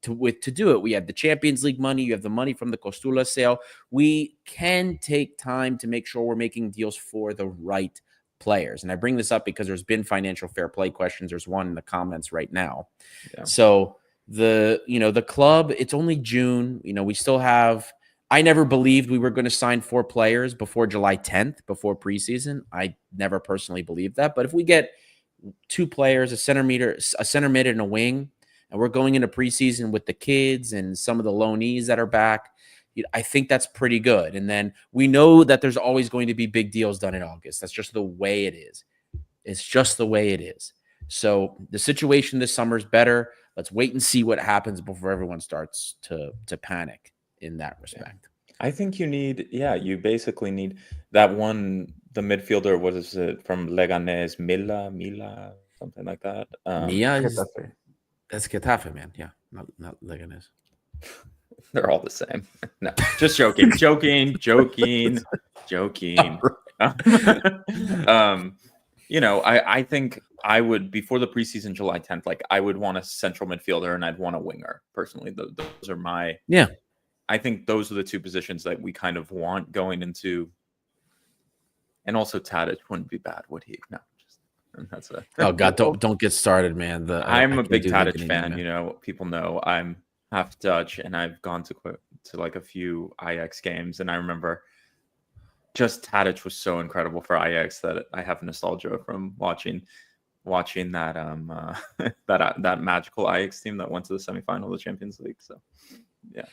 to do it. We have the Champions League money. You have the money from the Costula sale. We can take time to make sure we're making deals for the right players. And I bring this up because there's been financial fair play questions. There's one in the comments right now. Yeah. So the club, it's only June. We still have. I never believed we were going to sign 4 players before July 10th, before preseason. I never personally believed that. But if we get 2 players, a center mid, and a wing, and we're going into preseason with the kids and some of the loanees that are back, I think that's pretty good. And then we know that there's always going to be big deals done in August. That's just the way it is. It's just the way it is. So the situation this summer is better. Let's wait and see what happens before everyone starts to panic in that respect. I think you basically need that one, the midfielder, what is it, from Leganés, Mila, something like that. That's Getafe, man. Yeah, not Leganés. They're all the same. No, just joking. I think I would, before the preseason July 10th, like I would want a central midfielder and I'd want a winger personally. Those are my I think those are the 2 positions that we kind of want going into. And also Tadic wouldn't be bad, would he? No. That's oh God, don't get started, man. I'm a big Tadic fan. People know I'm half Dutch, and I've gone to like a few Ajax games, and I remember just Tadic was so incredible for Ajax that I have nostalgia from watching that that magical Ajax team that went to the semifinal of the Champions League. So yeah.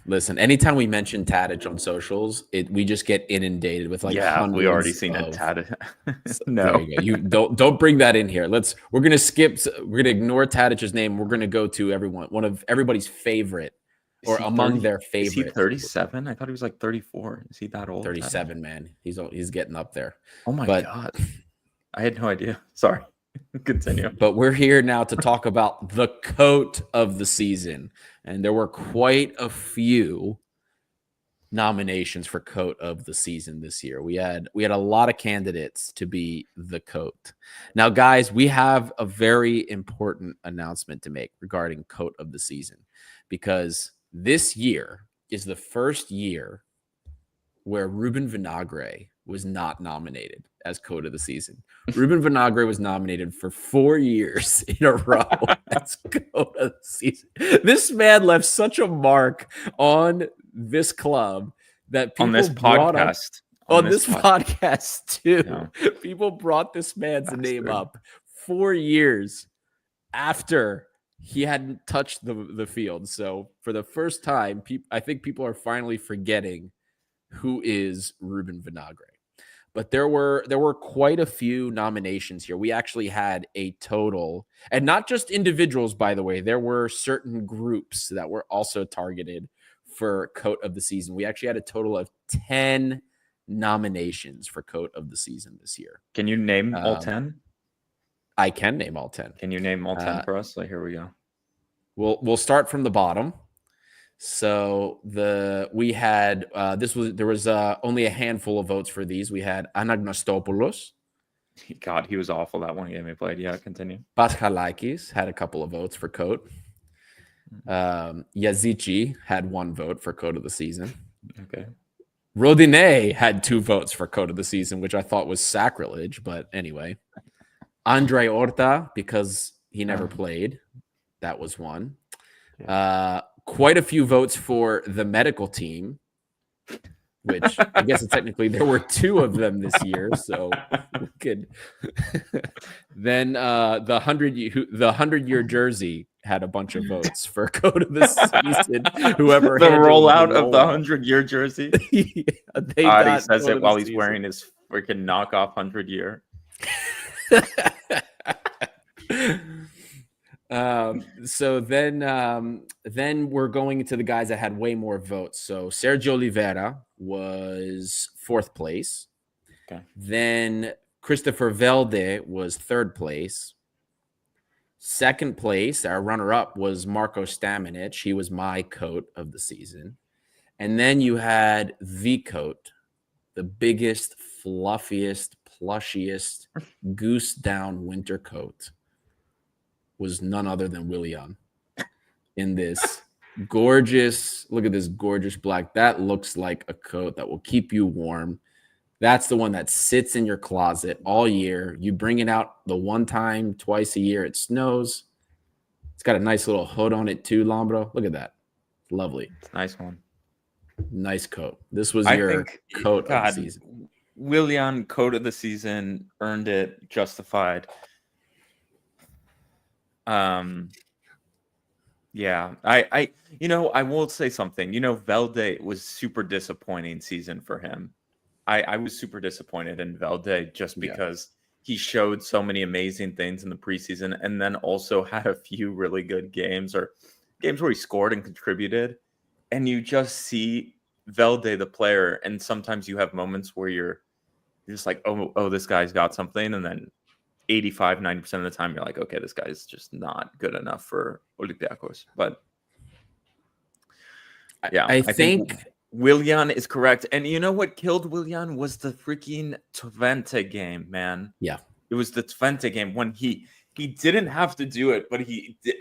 Listen, anytime we mention Tadic on socials, we just get inundated with like we already seen it. Tadic. No, you don't bring that in here. We're gonna ignore Tadic's name. We're gonna go to one of everybody's favorite, or among their favorite. Is he 37? I thought he was like 34. Is he that old? 37, man. He's getting up there. Oh my God, I had no idea. Sorry. Continue. But we're here now to talk about the coat of the season. And there were quite a few nominations for coat of the season this year. We had a lot of candidates to be the coat. Now, guys, we have a very important announcement to make regarding coat of the season, because this year is the first year where Ruben Vinagre was not nominated as coat of the season. Ruben Vinagre was nominated for 4 years in a row as coat of the season. This man left such a mark on this club that people on this podcast. On this podcast too. Yeah. People brought this man's name up 4 years after he hadn't touched the field. So for the first time, I think people are finally forgetting who is Ruben Vinagre. But there were quite a few nominations here. We actually had a total, and not just individuals, by the way. There were certain groups that were also targeted for coat of the season. We actually had a total of 10 nominations for coat of the season this year. Can you name all 10? I can name all 10. Can you name all 10 for us? Here we go. We'll start from the bottom. So there was only a handful of votes for these. We had Anagnostopoulos. God, he was awful that one game he played. Yeah, continue. Paschalakis had a couple of votes for coat. Yazici had 1 vote for coat of the season. Okay. Rodinei had 2 votes for coat of the season, which I thought was sacrilege, but anyway. Andre Horta, because he never played. That was 1. Quite a few votes for the medical team, which I guess technically there were 2 of them this year. So we could. Then the 100-year jersey had a bunch of votes for coat of the season. Whoever the rollout of the 100-year jersey. He says it while he's wearing his freaking knockoff 100-year. So then we're going into the guys that had way more votes. So Sergio Oliveira was 4th place. Okay. Then Christopher Velde was 3rd place. 2nd place, our runner-up, was Marco Stamenic. He was my coat of the season. And then you had the coat, the biggest, fluffiest, plushiest, goose down winter coat, was none other than Willian. in this gorgeous, look at this gorgeous black. That looks like a coat that will keep you warm. That's the one that sits in your closet all year. You bring it out the one time, twice a year. It snows. It's got a nice little hood on it too, Lombro. Look at that. Lovely. It's a nice one. Nice coat. This was I your think, coat of the God, season. Willian, coat of the season, earned it, justified. Yeah, I I will say something. Velde was super disappointing season for him. I was super disappointed in Velde just because he showed so many amazing things in the preseason and then also had a few really good games or games where he scored and contributed. And you just see Velde, the player, and sometimes you have moments where you're just like, oh, this guy's got something. And then 85, 90% of the time, you're like, okay, this guy's just not good enough for Olympiacos. But yeah, I I think think Willian is correct. And you know what killed Willian was the freaking Twente game, man. Yeah. It was the Twente game when he didn't have to do it, but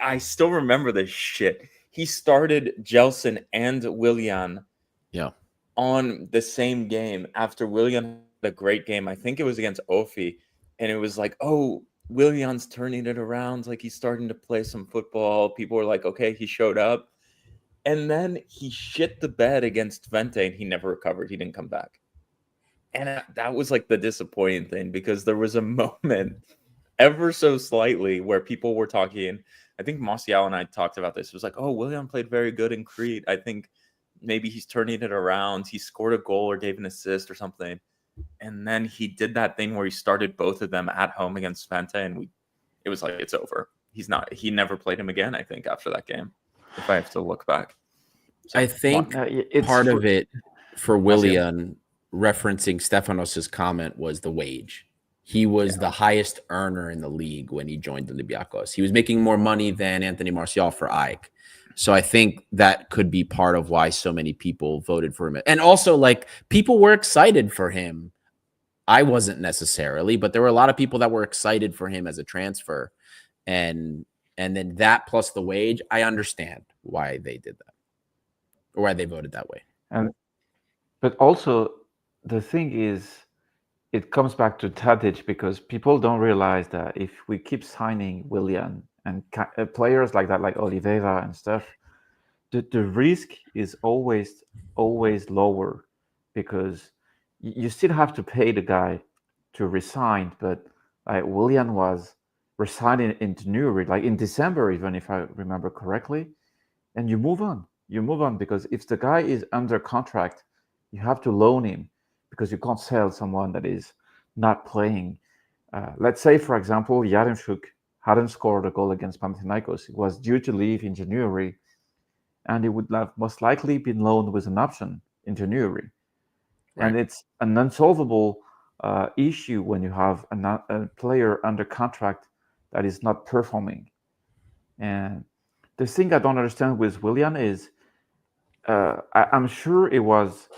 I still remember this shit. He started Gelson and Willian on the same game after Willian had a great game. I think it was against Ofi. And it was like, oh, Willian's turning it around. Like he's starting to play some football. People were like, okay, he showed up. And then he shit the bed against Twente and he never recovered. He didn't come back. And that was like the disappointing thing because there was a moment ever so slightly where people were talking. I think Martial and I talked about this. It was like, oh, Willian played very good in Crete. I think maybe he's turning it around. He scored a goal or gave an assist or something. And then he did that thing where he started both of them at home against Twente, and it was like, it's over. He never played him again, I think, after that game, if I have to look back. So, I think part of it for Willian, referencing Stefanos' comment, was the wage. He was the highest earner in the league when he joined Olympiacos. He was making more money than Anthony Martial for AEK. So I think that could be part of why so many people voted for him. And also, like, people were excited for him. I wasn't necessarily, but there were a lot of people that were excited for him as a transfer. And then that plus the wage, I understand why they did that or why they voted that way. But also, the thing is, it comes back to Tadic because people don't realize that if we keep signing Willian and players like that, like Oliveira and stuff, the risk is always lower because you still have to pay the guy to resign. But Willian was resigning in January, like in December, even if I remember correctly, and you move on. You move on because if the guy is under contract, you have to loan him because you can't sell someone that is not playing. Let's say, for example, Yaremchuk hadn't scored a goal against Panathinaikos. It was due to leave in January, and it would have most likely been loaned with an option in January. Right. And it's an unsolvable issue when you have a player under contract that is not performing. And the thing I don't understand with Willian is I'm sure it was,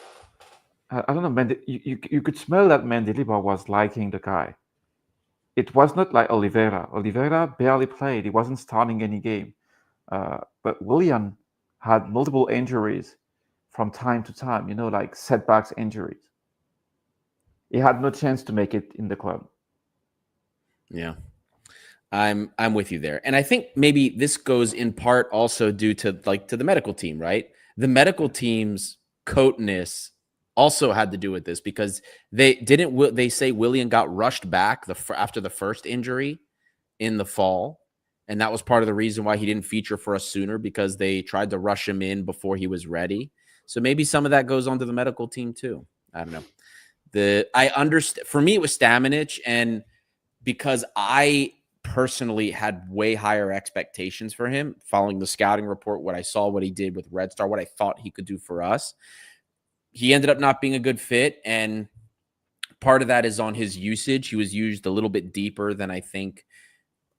I don't know, you could smell that Mendilibar was liking the guy. It was not like Oliveira. Oliveira barely played. He wasn't starting any game. But Willian had multiple injuries from time to time, like setbacks injuries. He had no chance to make it in the club. Yeah. I'm with you there. And I think maybe this goes in part also due to the medical team, right? The medical team's coatness also had to do with this because they say Willian got rushed back after the first injury in the fall. And that was part of the reason why he didn't feature for us sooner, because they tried to rush him in before he was ready. So maybe some of that goes on to the medical team too. I don't know. I understand. For me, it was Stamenic, and because I personally had way higher expectations for him following the scouting report, what I saw, what he did with Red Star, what I thought he could do for us. He ended up not being a good fit, and part of that is on his usage. He was used a little bit deeper than I think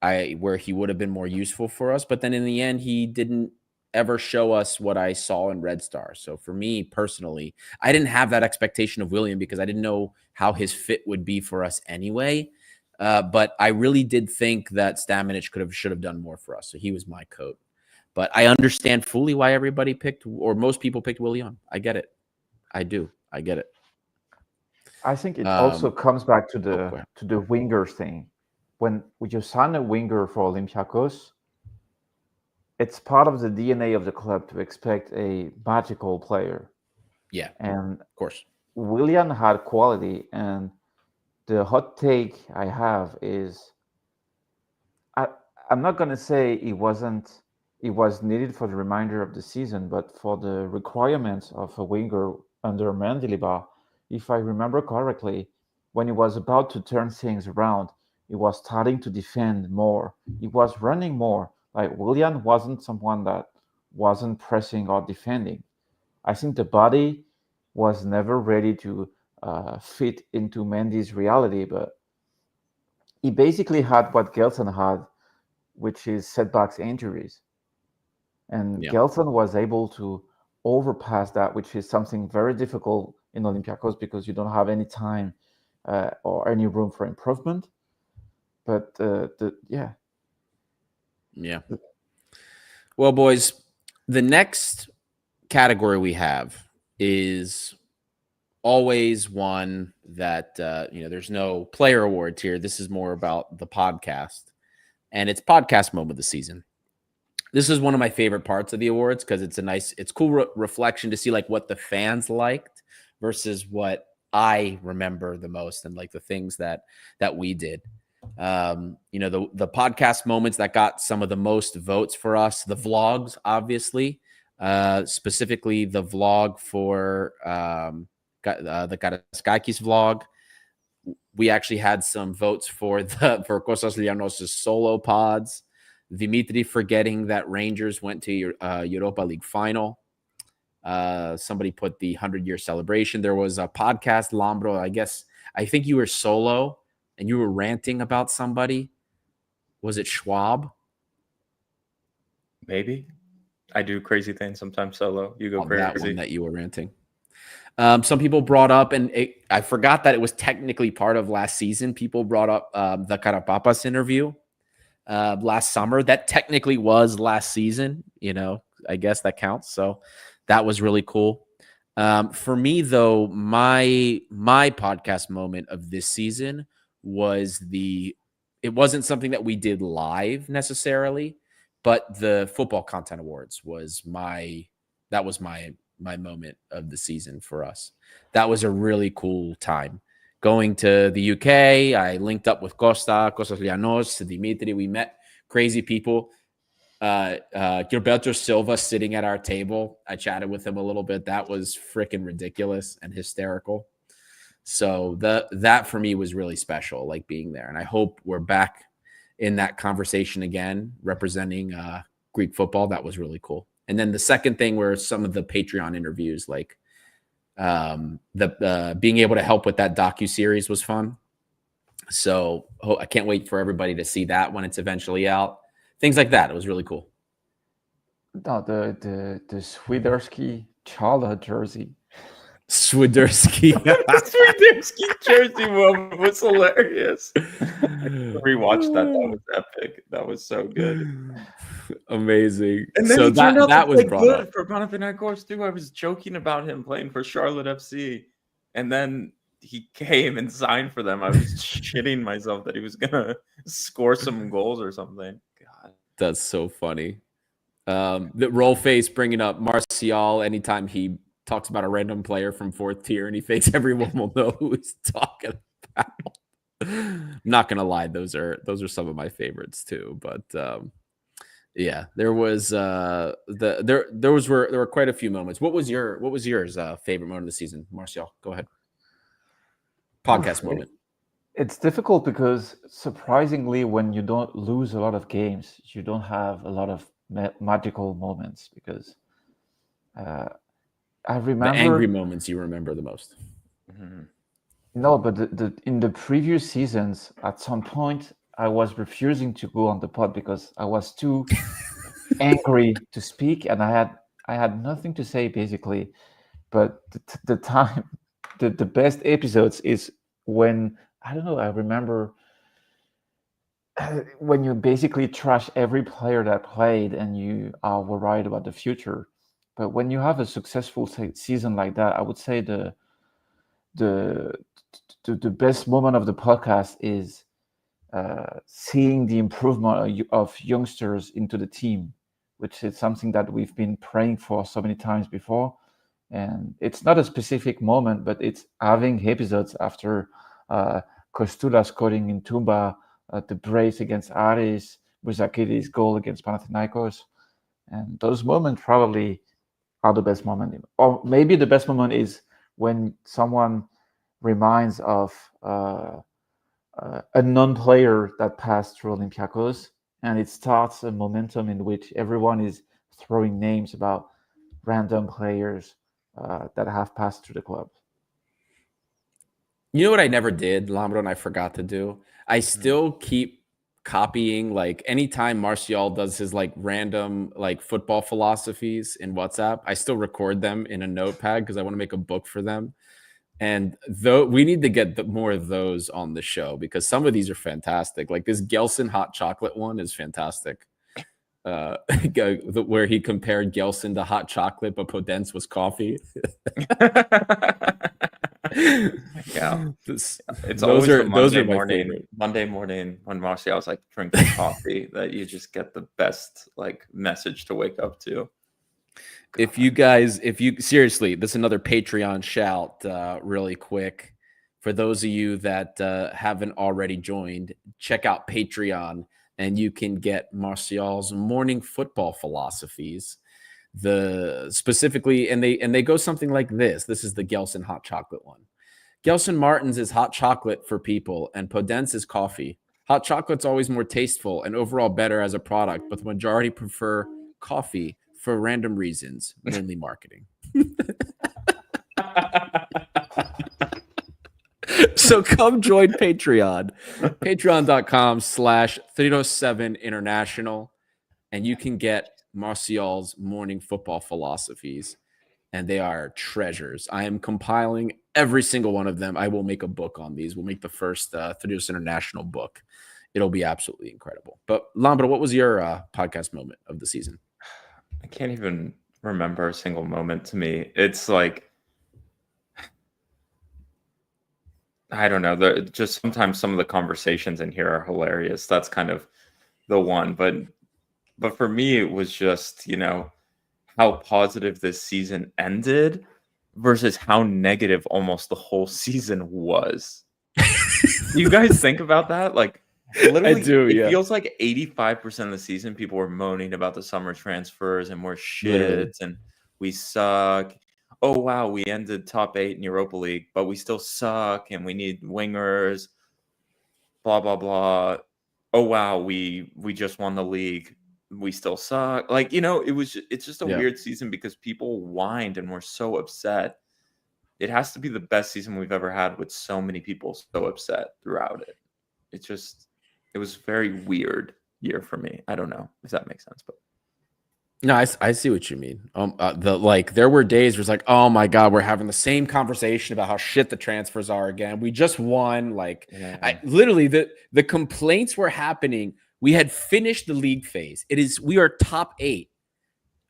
where he would have been more useful for us. But then in the end, he didn't ever show us what I saw in Red Star. So for me personally, I didn't have that expectation of William because I didn't know how his fit would be for us anyway. But I really did think that Stamenic should have done more for us. So he was my coat. But I understand fully why everybody picked, or most people picked Willian. I get it. I do. I get it. I think it also comes back to go ahead. the wingers thing. When you sign a winger for Olympiacos, it's part of the DNA of the club to expect a magical player. Yeah, And of course. Willian had quality, and the hot take I have is I, I'm not going to say it was needed for the remainder of the season, but for the requirements of a winger under Mendilibar, if I remember correctly, when he was about to turn things around, he was starting to defend more. He was running more. Like Willian wasn't someone that wasn't pressing or defending. I think the body was never ready to fit into Mendy's reality, but he basically had what Gelson had, which is setbacks, injuries. And Yeah. Gelson was able to overpass that, which is something very difficult in Olympiacos because you don't have any time or any room for improvement. But Yeah. Well, boys, the next category we have is always one that there's no player awards here. This is more about the podcast, and it's podcast moment of the season. This is one of my favorite parts of the awards because it's cool reflection to see like what the fans liked versus what I remember the most and like the things that we did. The podcast moments that got some of the most votes for us, the vlogs, obviously, specifically the vlog for the Karaskakis vlog. We actually had some votes for Kostas Lianos' solo pods. Dimitri forgetting that Rangers went to Europa League final. Somebody put the 100-year celebration. There was a podcast, Lambro. I think you were solo and you were ranting about somebody. Was it Schwab? Maybe. I do crazy things sometimes solo. You go crazy. That one that you were ranting. Some people brought up, and I forgot that it was technically part of last season. People brought up the Karapapas interview last summer. That technically was last season. I guess that counts. So that was really cool. For me, though, my podcast moment of this season was it wasn't something that we did live necessarily, but the football content awards was my moment of the season for us. That was a really cool time. Going to the UK, I linked up with Kostas Lianos, Dimitri. We met crazy people. Gilberto Silva sitting at our table. I chatted with him a little bit. That was freaking ridiculous and hysterical. So that for me was really special, like being there. And I hope we're back in that conversation again, representing Greek football. That was really cool. And then the second thing were some of the Patreon interviews, like being able to help with that docuseries was fun. So I can't wait for everybody to see that when it's eventually out. Things like that. It was really cool. No, the Swiderski childhood jersey. Swiderski. Swiderski jersey moment was hilarious. Rewatched that. That was epic. That was so good. Amazing. And then so he turned out that to was play brought good up for Panathinaikos too. I was joking about him playing for Charlotte FC, and then he came and signed for them. I was shitting myself that he was gonna score some goals or something. God, that's so funny. The roll face bringing up Martial anytime he talks about a random player from fourth tier and he thinks everyone will know who he's talking about. I'm not gonna lie, those are some of my favorites too. But yeah, there was there were quite a few moments. What was yours favorite moment of the season, Martial? Go ahead. Podcast moment. It's difficult because surprisingly, when you don't lose a lot of games, you don't have a lot of magical moments because I remember the angry moments you remember the most. Mm-hmm. No, but in the previous seasons, at some point, I was refusing to go on the pod because I was too angry to speak, and I had nothing to say basically. But the time, the best episodes is when I don't know. I remember when you basically trash every player that played and you are worried about the future. But when you have a successful season like that, I would say the the best moment of the podcast is seeing the improvement of youngsters into the team, which is something that we've been praying for so many times before. And it's not a specific moment, but it's having episodes after Kostula scoring in Tumba, the brace against Aris, Buzakidis' goal against Panathinaikos. And those moments probably are the best moment. Or maybe the best moment is when someone reminds of a non-player that passed through Olympiacos, and it starts a momentum in which everyone is throwing names about random players that have passed through the club. You know what I never did, Lambro, and I forgot to do? I still keep copying, like, anytime Martial does his like random like football philosophies in WhatsApp, I still record them in a notepad because I want to make a book for them. And though we need to get more of those on the show because some of these are fantastic. Like this Gelson hot chocolate one is fantastic. Where he compared Gelson to hot chocolate, but Podence was coffee. Yeah, it's always the Monday morning when Martial's like drinking coffee that you just get the best like message to wake up to. If you seriously, this is another Patreon shout really quick. For those of you that haven't already joined, check out Patreon and you can get Martial's morning football philosophies. Specifically, and they go something like this. This is the Gelson hot chocolate one. Gelson Martins is hot chocolate for people, and Podence is coffee. Hot chocolate's always more tasteful and overall better as a product, but the majority prefer coffee for random reasons, mainly marketing. So come join Patreon, patreon.com/Thrylos7 International, and you can get Martial's morning football philosophies, and they are treasures. I am compiling every single one of them. I will make a book on these. We'll make the first Thrylos International book. It'll be absolutely incredible. But Lambro, what was your podcast moment of the season? I can't even remember a single moment to me. It's like, I don't know. Just sometimes some of the conversations in here are hilarious. That's kind of the one. But for me, it was just, how positive this season ended versus how negative almost the whole season was. You guys think about that? Like, literally, it feels like 85% of the season people were moaning about the summer transfers and we're shit and we suck. Oh wow, we ended top 8 in Europa League, but we still suck and we need wingers. Blah blah blah. Oh wow, we just won the league. We still suck. Like, it's just a weird season because people whined and were so upset. It has to be the best season we've ever had with so many people so upset throughout it. It was very weird year for me. I don't know if that makes sense, but no, I see what you mean. There were days where it's like, oh my god, we're having the same conversation about how shit the transfers are again. We just won. Like, literally, the complaints were happening. We had finished the league phase. We are top 8.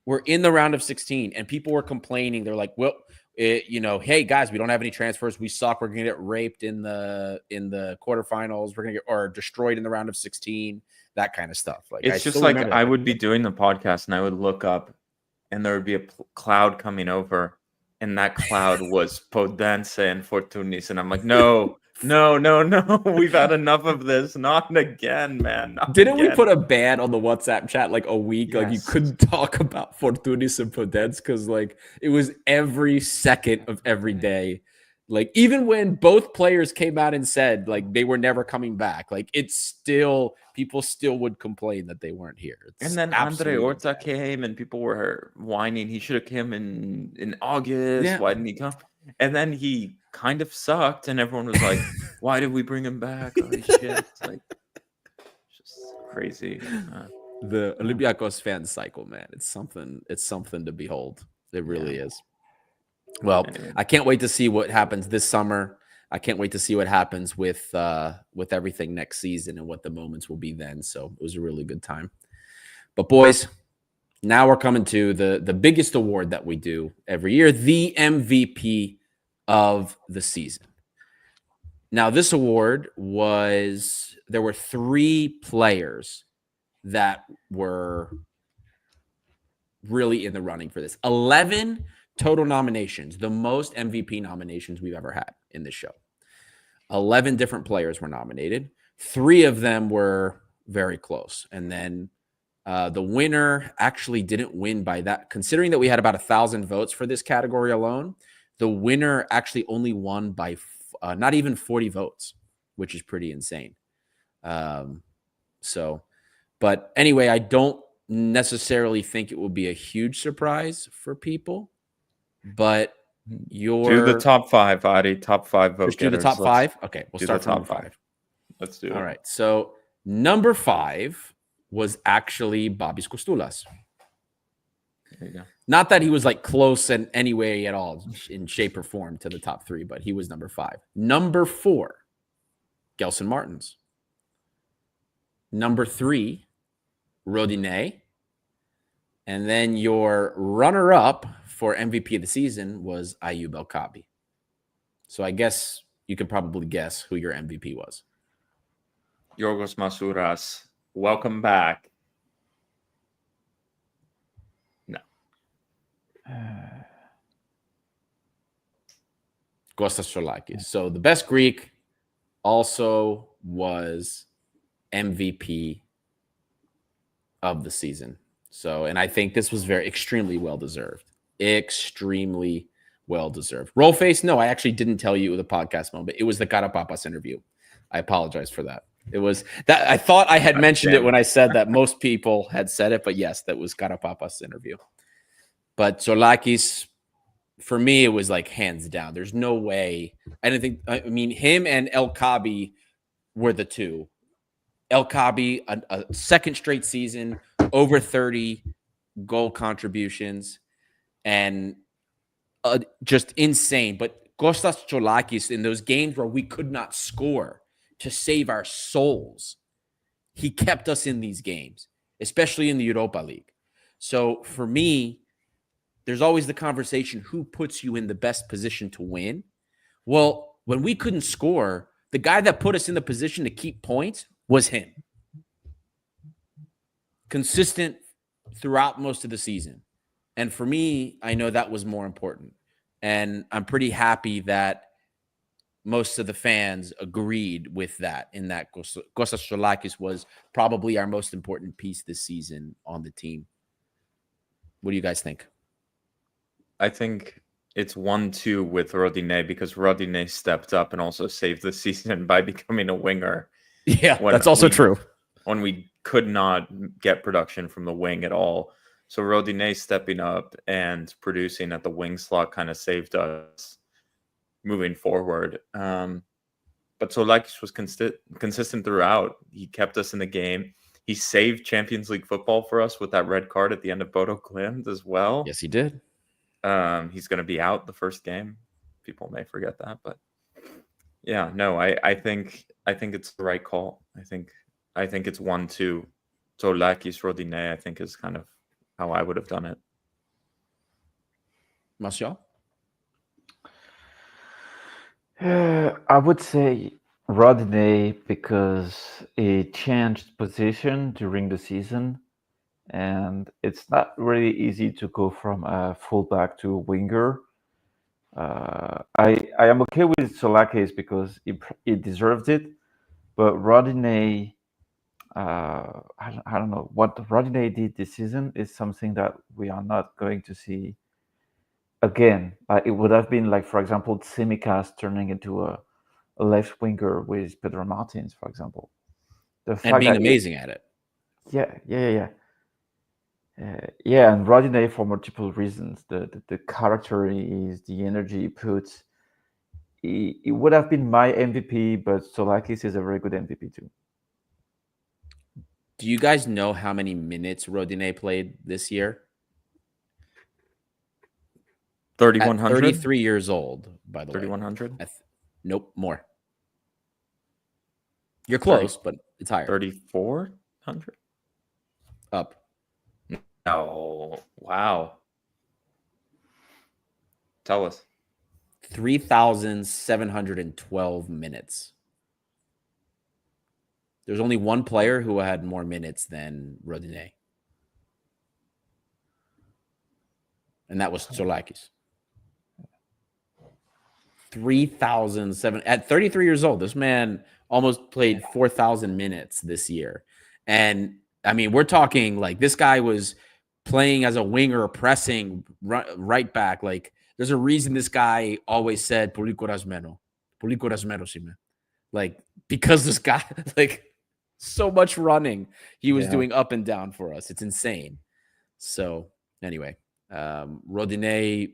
We're in the round of 16, and people were complaining. They're like, well, hey guys, we don't have any transfers. We suck. We're gonna get raped in the quarterfinals. We're gonna get destroyed in the round of 16. That kind of stuff. Like, it's just like I would be doing the podcast and I would look up, and there would be a cloud coming over, and that cloud was Podence and Fortunis, and I'm like, no. We've had enough of this. Not again, man. Didn't we put a ban on the WhatsApp chat like a week? Yes. Like, you couldn't talk about Fortunis and Podence because like it was every second of every day. Like, even when both players came out and said like they were never coming back, like people still would complain that they weren't here. And then Andre Orta came and people were whining he should have come in August. Yeah. Why didn't he come? And then he kind of sucked, and everyone was like, "Why did we bring him back? Holy shit!" Like, just crazy. The Olympiacos fan cycle, man. It's something to behold. It really is. Well, anyway. I can't wait to see what happens this summer. I can't wait to see what happens with everything next season and what the moments will be then. So it was a really good time. But boys, now we're coming to the biggest award that we do every year, the MVP of the season. Now, this award there were 3 players that were really in the running for this. 11 total nominations, the most MVP nominations we've ever had in this show. 11 different players were nominated. 3 of them were very close. And then the winner actually didn't win by that. Considering that we had about 1,000 votes for this category alone, the winner actually only won by not even 40 votes, which is pretty insane. But anyway, I don't necessarily think it will be a huge surprise for people, but do the top 5, Adi. Top 5 vote Just do the top 5? Okay, we'll start from number 5. Let's do it. All right, so number 5 was actually Babis Kostulas. There you go. Not that he was like close in any way at all in shape or form to the top 3, but he was number 5. Number 4, Gelson Martins. Number 3, Rodinei. And then your runner-up for MVP of the season was Ayoub El-Kaabi. So I guess you could probably guess who your MVP was. Yorgos Masouras, welcome back. No. Kostas Tsourlakis. So the best Greek also was MVP of the season. So, and I think this was extremely well-deserved. Extremely well-deserved. Roll face, no, I actually didn't tell you the podcast moment. It was the Karapapas interview. I apologize for that. It was that I thought I had mentioned it when I said that most people had said it, but yes, that was Karapapas interview. But Tsourlakis, for me, it was like hands down. There's no way. I mean, him and El-Kaabi were the two. El-Kaabi, a second straight season, over 30 goal contributions, and just insane. But Kostas Tsourlakis, in those games where we could not score to save our souls, he kept us in these games, especially in the Europa League. So for me, there's always the conversation, who puts you in the best position to win? Well, when we couldn't score, the guy that put us in the position to keep points was him. Consistent throughout most of the season. And for me, I know that was more important. And I'm pretty happy that most of the fans agreed with that, in that Kostas Tsourlakis was probably our most important piece this season on the team. What do you guys think? I think it's 1-2 with Rodinei, because Rodinei stepped up and also saved the season by becoming a winger. Yeah, that's also true. When we could not get production from the wing at all. So Rodinei stepping up and producing at the wing slot kind of saved us moving forward. But Tsourlakis was consistent throughout. He kept us in the game. He saved Champions League football for us with that red card at the end of Bodo Glimt as well. Yes, he did. He's going to be out the first game. People may forget that, but yeah, no, I think it's the right call. I think it's 1-2. Tsourlakis, Rodinei, I think is kind of how I would have done it. Martial? I would say Rodinei, because he changed position during the season, and it's not really easy to go from a fullback to a winger. I am okay with Tsourlakis because he deserved it, but Rodinei, I don't know what Rodinei did this season is something that we are not going to see again. It would have been like, for example, Tsimikas turning into a left winger with Pedro Martins, for example. And being amazing at it. Yeah. And Rodinei, for multiple reasons, the character he is, the energy he puts, he would have been my MVP, but Tsourlakis is a very good MVP too. Do you guys know how many minutes Rodinei played this year? 3,100? 33 years old, by the way. 3,100? Nope, more. You're close, but it's higher. 3,400? Up. No. Wow. Tell us. 3,712 minutes. There's only one player who had more minutes than Rodinei. And that was Tsolakis. 3,007 at 33 years old. This man almost played 4,000 minutes this year. And I mean, we're talking like this guy was playing as a winger, pressing right back. Like there's a reason this guy always said Polico Rasmeno. Polico Rasmeno, sí, man. Like because this guy, like so much running he was doing up and down for us. It's insane. So anyway, Rodinei,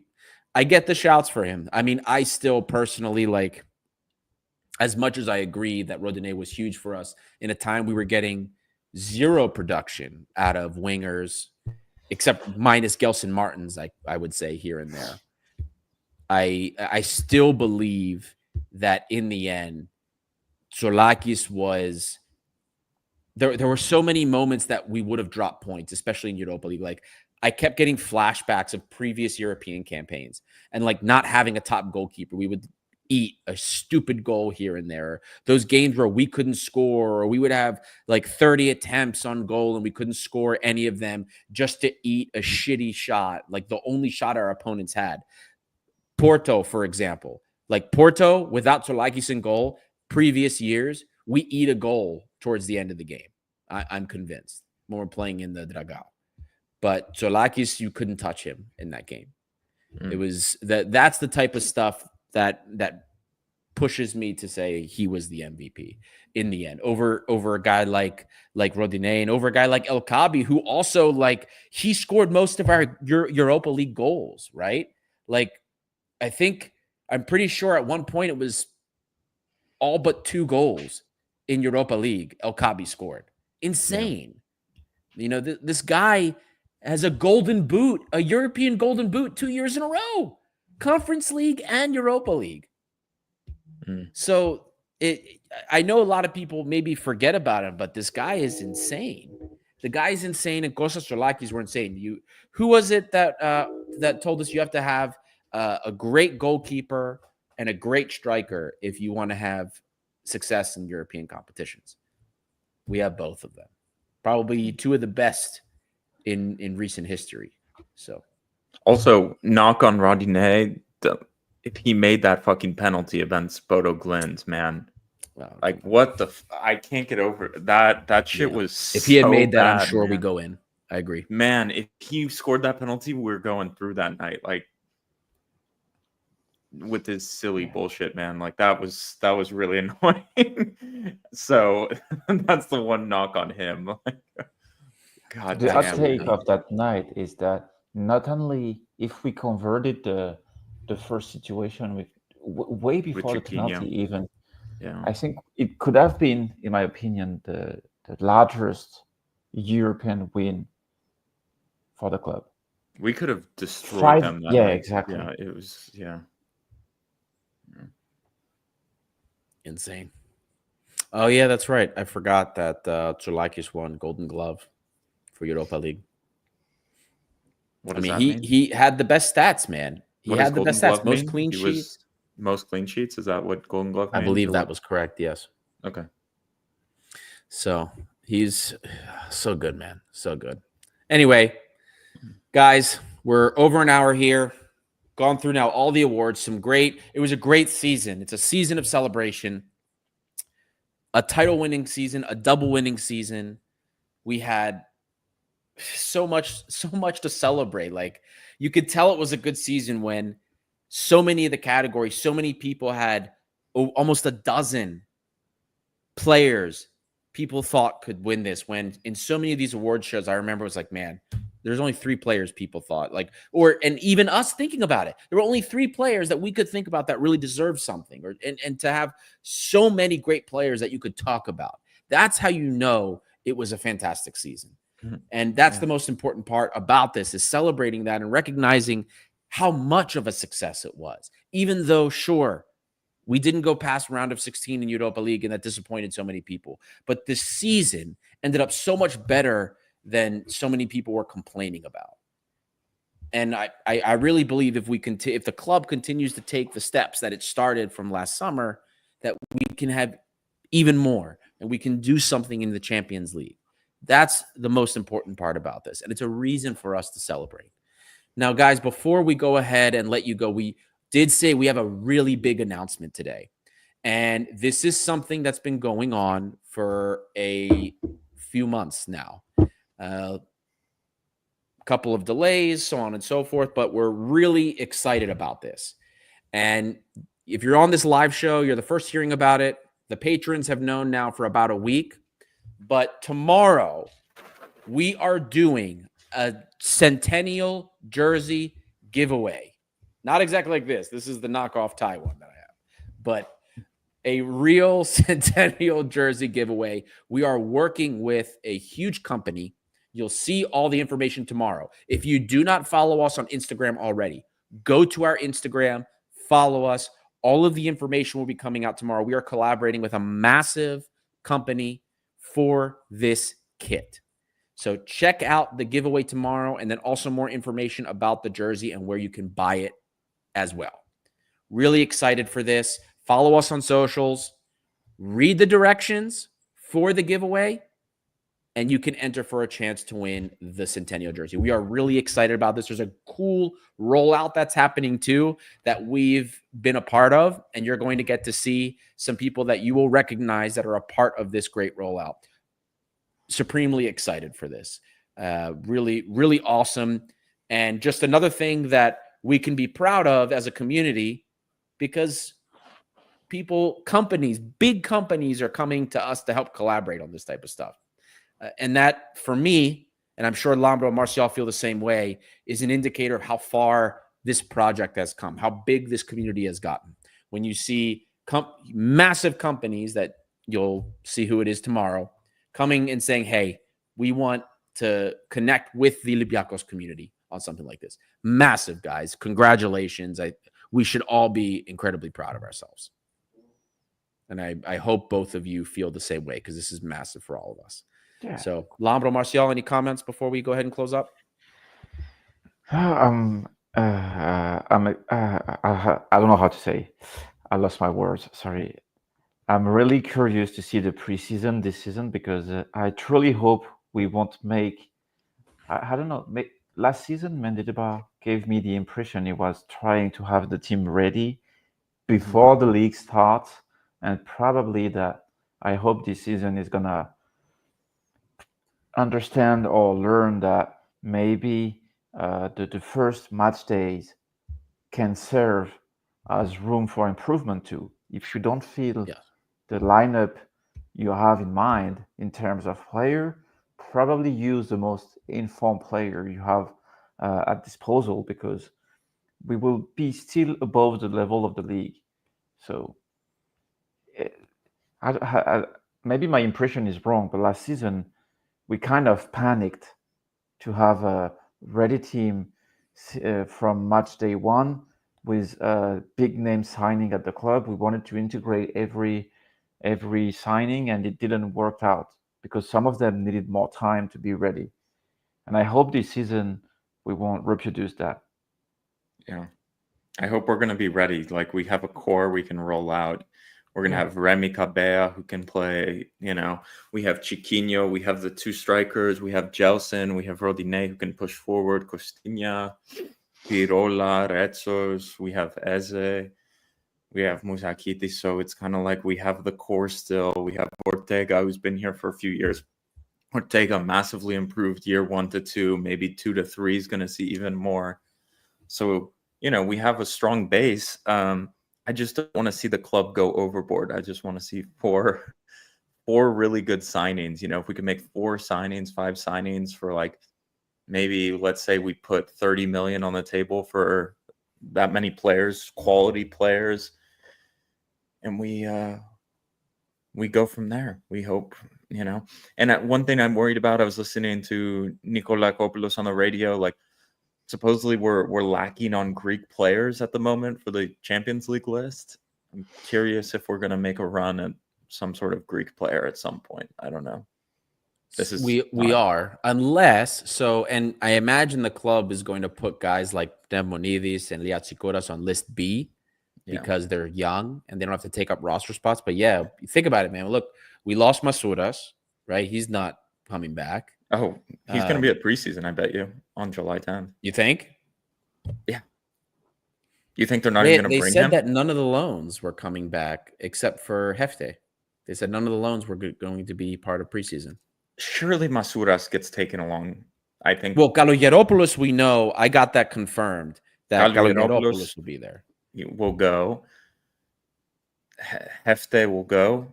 I get the shouts for him. I mean, I still personally like, as much as I agree that Rodinei was huge for us in a time we were getting zero production out of wingers, except minus Gelson Martins, I would say here and there. I still believe that in the end, Tsolakis was there were so many moments that we would have dropped points, especially in Europa League. Like I kept getting flashbacks of previous European campaigns and like not having a top goalkeeper. We would eat a stupid goal here and there. Those games where we couldn't score, or we would have like 30 attempts on goal and we couldn't score any of them just to eat a shitty shot, like the only shot our opponents had. Porto, for example. Like Porto, without Tsolakis in goal, previous years, we eat a goal towards the end of the game. I'm convinced when we're playing in the Dragao. But Tsolakis, you couldn't touch him in that game. It was that's the type of stuff that pushes me to say he was the MVP in the end over a guy like Rodinei and over a guy like El Kaabi, who also like he scored most of our Europa League goals, right? Like I'm pretty sure at one point it was all but 2 goals in Europa League El Kaabi scored. Insane. Yeah. You know, this guy has a golden boot, a European golden boot 2 years in a row. Conference League and Europa League. So I know a lot of people maybe forget about him, but this guy is insane. The guy's insane, and Kostas Tsolakis were insane. Who was it that told us you have to have a great goalkeeper and a great striker if you want to have success in European competitions? We have both of them. Probably 2 of the best in recent history. So, also knock on Rodinei, if he made that fucking penalty against Bodo Glimt, man. Like what I can't get over that shit. Was if he had made that, bad, I'm sure man. we go in. I agree, man. If he scored that penalty, we're going through that night like with his silly bullshit, man. Like that was really annoying. So that's the one knock on him. God, the outtake of that night is that not only if we converted the first situation with way before the penalty even, I think it could have been, in my opinion, the largest European win for the club. We could have destroyed them that night. Exactly. Yeah, it was insane. Oh yeah, that's right. I forgot that Tsolakis won Golden Glove for Europa League. What does that mean? He had the best stats, man. He had the best stats, most clean sheets. Most clean sheets. Is that what Golden Glove means? I believe that was correct. Yes. Okay. So he's so good, man. So good. Anyway, guys, we're over an hour here. Gone through now all the awards. It was a great season. It's a season of celebration. A title-winning season, a double-winning season. We had so much to celebrate. Like you could tell it was a good season when so many of the categories, so many people had almost a dozen players people thought could win this. When in so many of these award shows, I remember it was like, man, there's only 3 players people thought like, and even us thinking about it, there were only 3 players that we could think about that really deserved something, and to have so many great players that you could talk about. That's how you know it was a fantastic season. And that's the most important part about this, is celebrating that and recognizing how much of a success it was. Even though, sure, We didn't go past round of 16 in Europa League, and that disappointed so many people. But this season ended up so much better than so many people were complaining about. And I really believe if the club continues to take the steps that it started from last summer, that we can have even more and we can do something in the Champions League. That's the most important part about this. And it's a reason for us to celebrate. Now, guys, before we go ahead and let you go, we did say we have a really big announcement today. And this is something that's been going on for a few months now. Couple of delays, so on and so forth, but we're really excited about this. And if you're on this live show, you're the first hearing about it. The patrons have known now for about a week. But tomorrow, we are doing a Centennial jersey giveaway. Not exactly like this. This is the knockoff tie one that I have. But a real Centennial jersey giveaway. We are working with a huge company. You'll see all the information tomorrow. If you do not follow us on Instagram already, go to our Instagram, follow us. All of the information will be coming out tomorrow. We are collaborating with a massive company for this kit. So check out the giveaway tomorrow, and then also more information about the jersey and where you can buy it as well. Really excited for this. Follow us on socials. Read the directions for the giveaway, and you can enter for a chance to win the Centennial jersey. We are really excited about this. There's a cool rollout that's happening too that we've been a part of, and you're going to get to see some people that you will recognize that are a part of this great rollout. Supremely excited for this. Really, really awesome. And just another thing that we can be proud of as a community, because companies, big companies are coming to us to help collaborate on this type of stuff. And that, for me, and I'm sure Lambro and Martial feel the same way, is an indicator of how far this project has come, how big this community has gotten. When you see massive companies that you'll see who it is tomorrow coming and saying, hey, we want to connect with the Olympiacos community on something like this. Massive, guys. Congratulations. We should all be incredibly proud of ourselves. And I hope both of you feel the same way, because this is massive for all of us. Yeah. So, Lambro, Martial, any comments before we go ahead and close up? I don't know how to say. I lost my words. Sorry. I'm really curious to see the preseason this season, because I truly hope we won't make. I don't know. Last season, Mendilibar gave me the impression he was trying to have the team ready before the league starts, and probably that I hope this season is gonna understand or learn that maybe the first match days can serve as room for improvement too. If you don't feel the lineup you have in mind in terms of player, probably use the most informed player you have at disposal, because we will be still above the level of the league. So maybe my impression is wrong, but last season we kind of panicked to have a ready team from match day one with a big name signing at the club. We wanted to integrate every signing, and it didn't work out because some of them needed more time to be ready. And I hope this season we won't reproduce that. Yeah. I hope we're going to be ready. Like, we have a core we can roll out. We're going to have Remy Cabea, who can play, we have Chiquinho, we have the two strikers, we have Gelson, we have Rodinei, who can push forward, Costinha, Pirola, Retzos, we have Eze, we have Musakiti. So it's kind of like we have the core still. We have Ortega, who's been here for a few years. Ortega massively improved year 1 to 2, maybe 2 to 3 is going to see even more. So, we have a strong base. I just don't want to see the club go overboard. I just want to see four really good signings. If we could make 4 signings, 5 signings for, like, maybe, let's say we put 30 million on the table for that many players, quality players, and we go from there. We hope, And one thing I'm worried about, I was listening to Nikolakopoulos on the radio, like, supposedly we're lacking on Greek players at the moment for the Champions League list. I'm curious if we're gonna make a run at some sort of Greek player at some point. I don't know. This is We are, unless so, and I imagine the club is going to put guys like Demonidis and Liatsikoras on list B because they're young and they don't have to take up roster spots. But yeah, think about it, man. Look, we lost Masuras, right? He's not coming back. Oh, he's gonna be at preseason, I bet you, on July 10th. You think? Yeah. You think they're not even gonna They bring said him? that none of the loans were coming back except for Hefte. They said none of the loans were going to be part of preseason. Surely Masuras gets taken along. I think. Well, Kalogeropoulos, we know. I got that confirmed that Kalogeropoulos will be there. Will go. Hefte will go.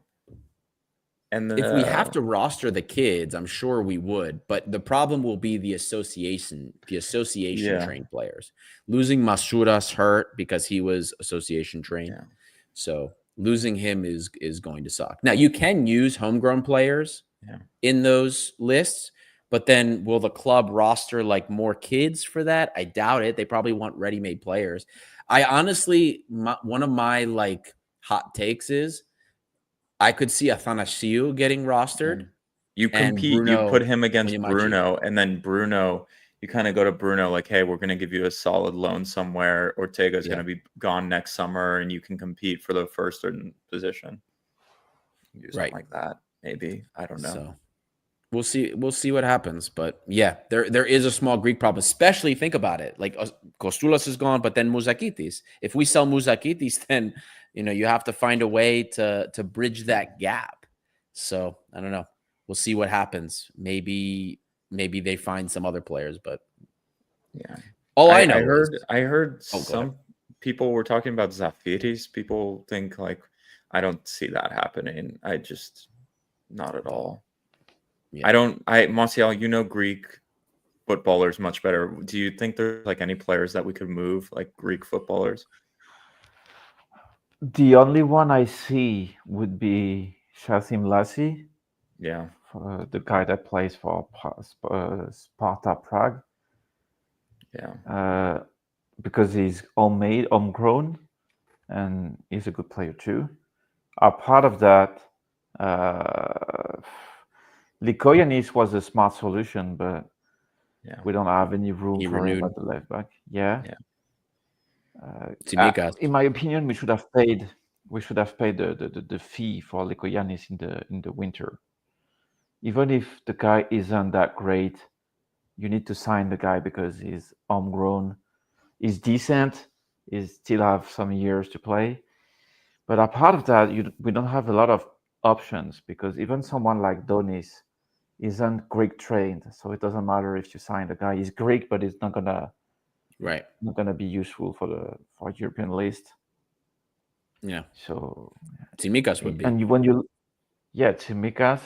And if we have to roster the kids, I'm sure we would. But the problem will be the association trained players. Losing Masuras hurt because he was association trained. Yeah. So losing him is going to suck. Now you can use homegrown players in those lists, but then will the club roster like more kids for that? I doubt it. They probably want ready-made players. I honestly, one of my like hot takes is I could see Athanasiou getting rostered. You compete, you put him against Bruno, and then Bruno, you kind of go to Bruno like, hey, we're going to give you a solid loan somewhere. Ortega's going to be gone next summer, and you can compete for the first position. You do something like that, maybe. I don't know. So we'll see. We'll see what happens. But yeah, there is a small Greek problem, especially think about it. Like Kostoulas is gone, but then Mouzakitis. If we sell Mouzakitis, then you have to find a way to bridge that gap. So I don't know. We'll see what happens. Maybe they find some other players, but I heard some people were talking about Zafiris. People think like I don't see that happening. I just not at all. Yeah. Martial, Greek footballers much better. Do you think there's like any players that we could move, like Greek footballers? The only one I see would be Shasim Lassi. Yeah. The guy that plays for Sparta Prague. Yeah. Because he's homegrown, and he's a good player too. A part of that, Likoyanis was a smart solution, but we don't have any room for him at the left back. Yeah. In my opinion, we should have paid the fee for Likoyanis in the winter. Even if the guy isn't that great, you need to sign the guy because he's homegrown, he's decent, he still have some years to play. But apart of that, we don't have a lot of options because even someone like Donis isn't Greek trained, so it doesn't matter if you sign the guy. He's Greek, but it's not gonna be useful for European list. Yeah. So Tsimikas would be. And Tsimikas.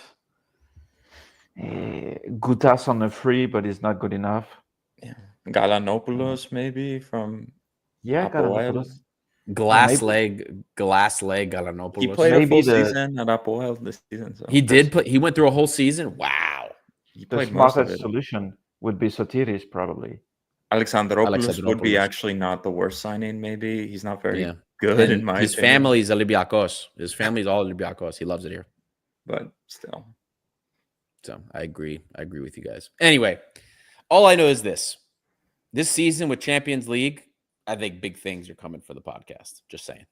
Gutas on the free, but it's not good enough. Yeah. Galanopoulos maybe from Galanopoulos. Glass leg Galanopoulos. He played a full season at Apoel this season. So. He did play. He went through a whole season. Wow. The smartest solution would be Sotiris, probably. Alexandropoulos would be actually not the worst signing. Maybe he's not very good in my opinion. His family's Olympiacos. His family's all Olympiacos. He loves it here. But still. So I agree. I agree with you guys. Anyway, all I know is this season with Champions League, I think big things are coming for the podcast. Just saying.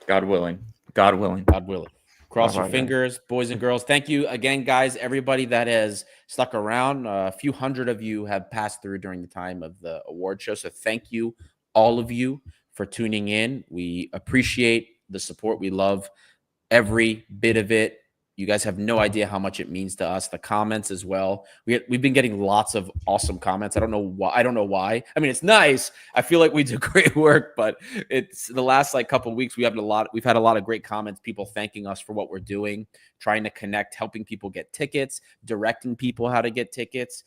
God willing. Cross your fingers, boys and girls. Thank you again, guys. Everybody that has stuck around. A few hundred of you have passed through during the time of the award show. So thank you, all of you, for tuning in. We appreciate the support. We love every bit of it. You guys have no idea how much it means to us. The comments as well. We've been getting lots of awesome comments. I don't know why. I mean, it's nice. I feel like we do great work, but it's the last couple of weeks we've had a lot of great comments, people thanking us for what we're doing, trying to connect, helping people get tickets, directing people how to get tickets,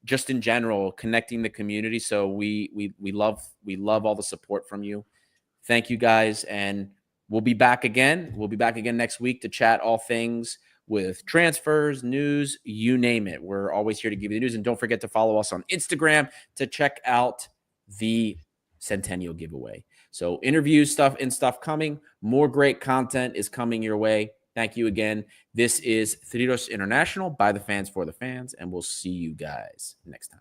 just in general, connecting the community. So we love all the support from you. Thank you guys, and we'll be back again. We'll be back again next week to chat all things with transfers, news, you name it. We're always here to give you the news. And don't forget to follow us on Instagram to check out the Centennial giveaway. So interviews, stuff coming. More great content is coming your way. Thank you again. This is Thrylos International, by the fans, for the fans, and we'll see you guys next time.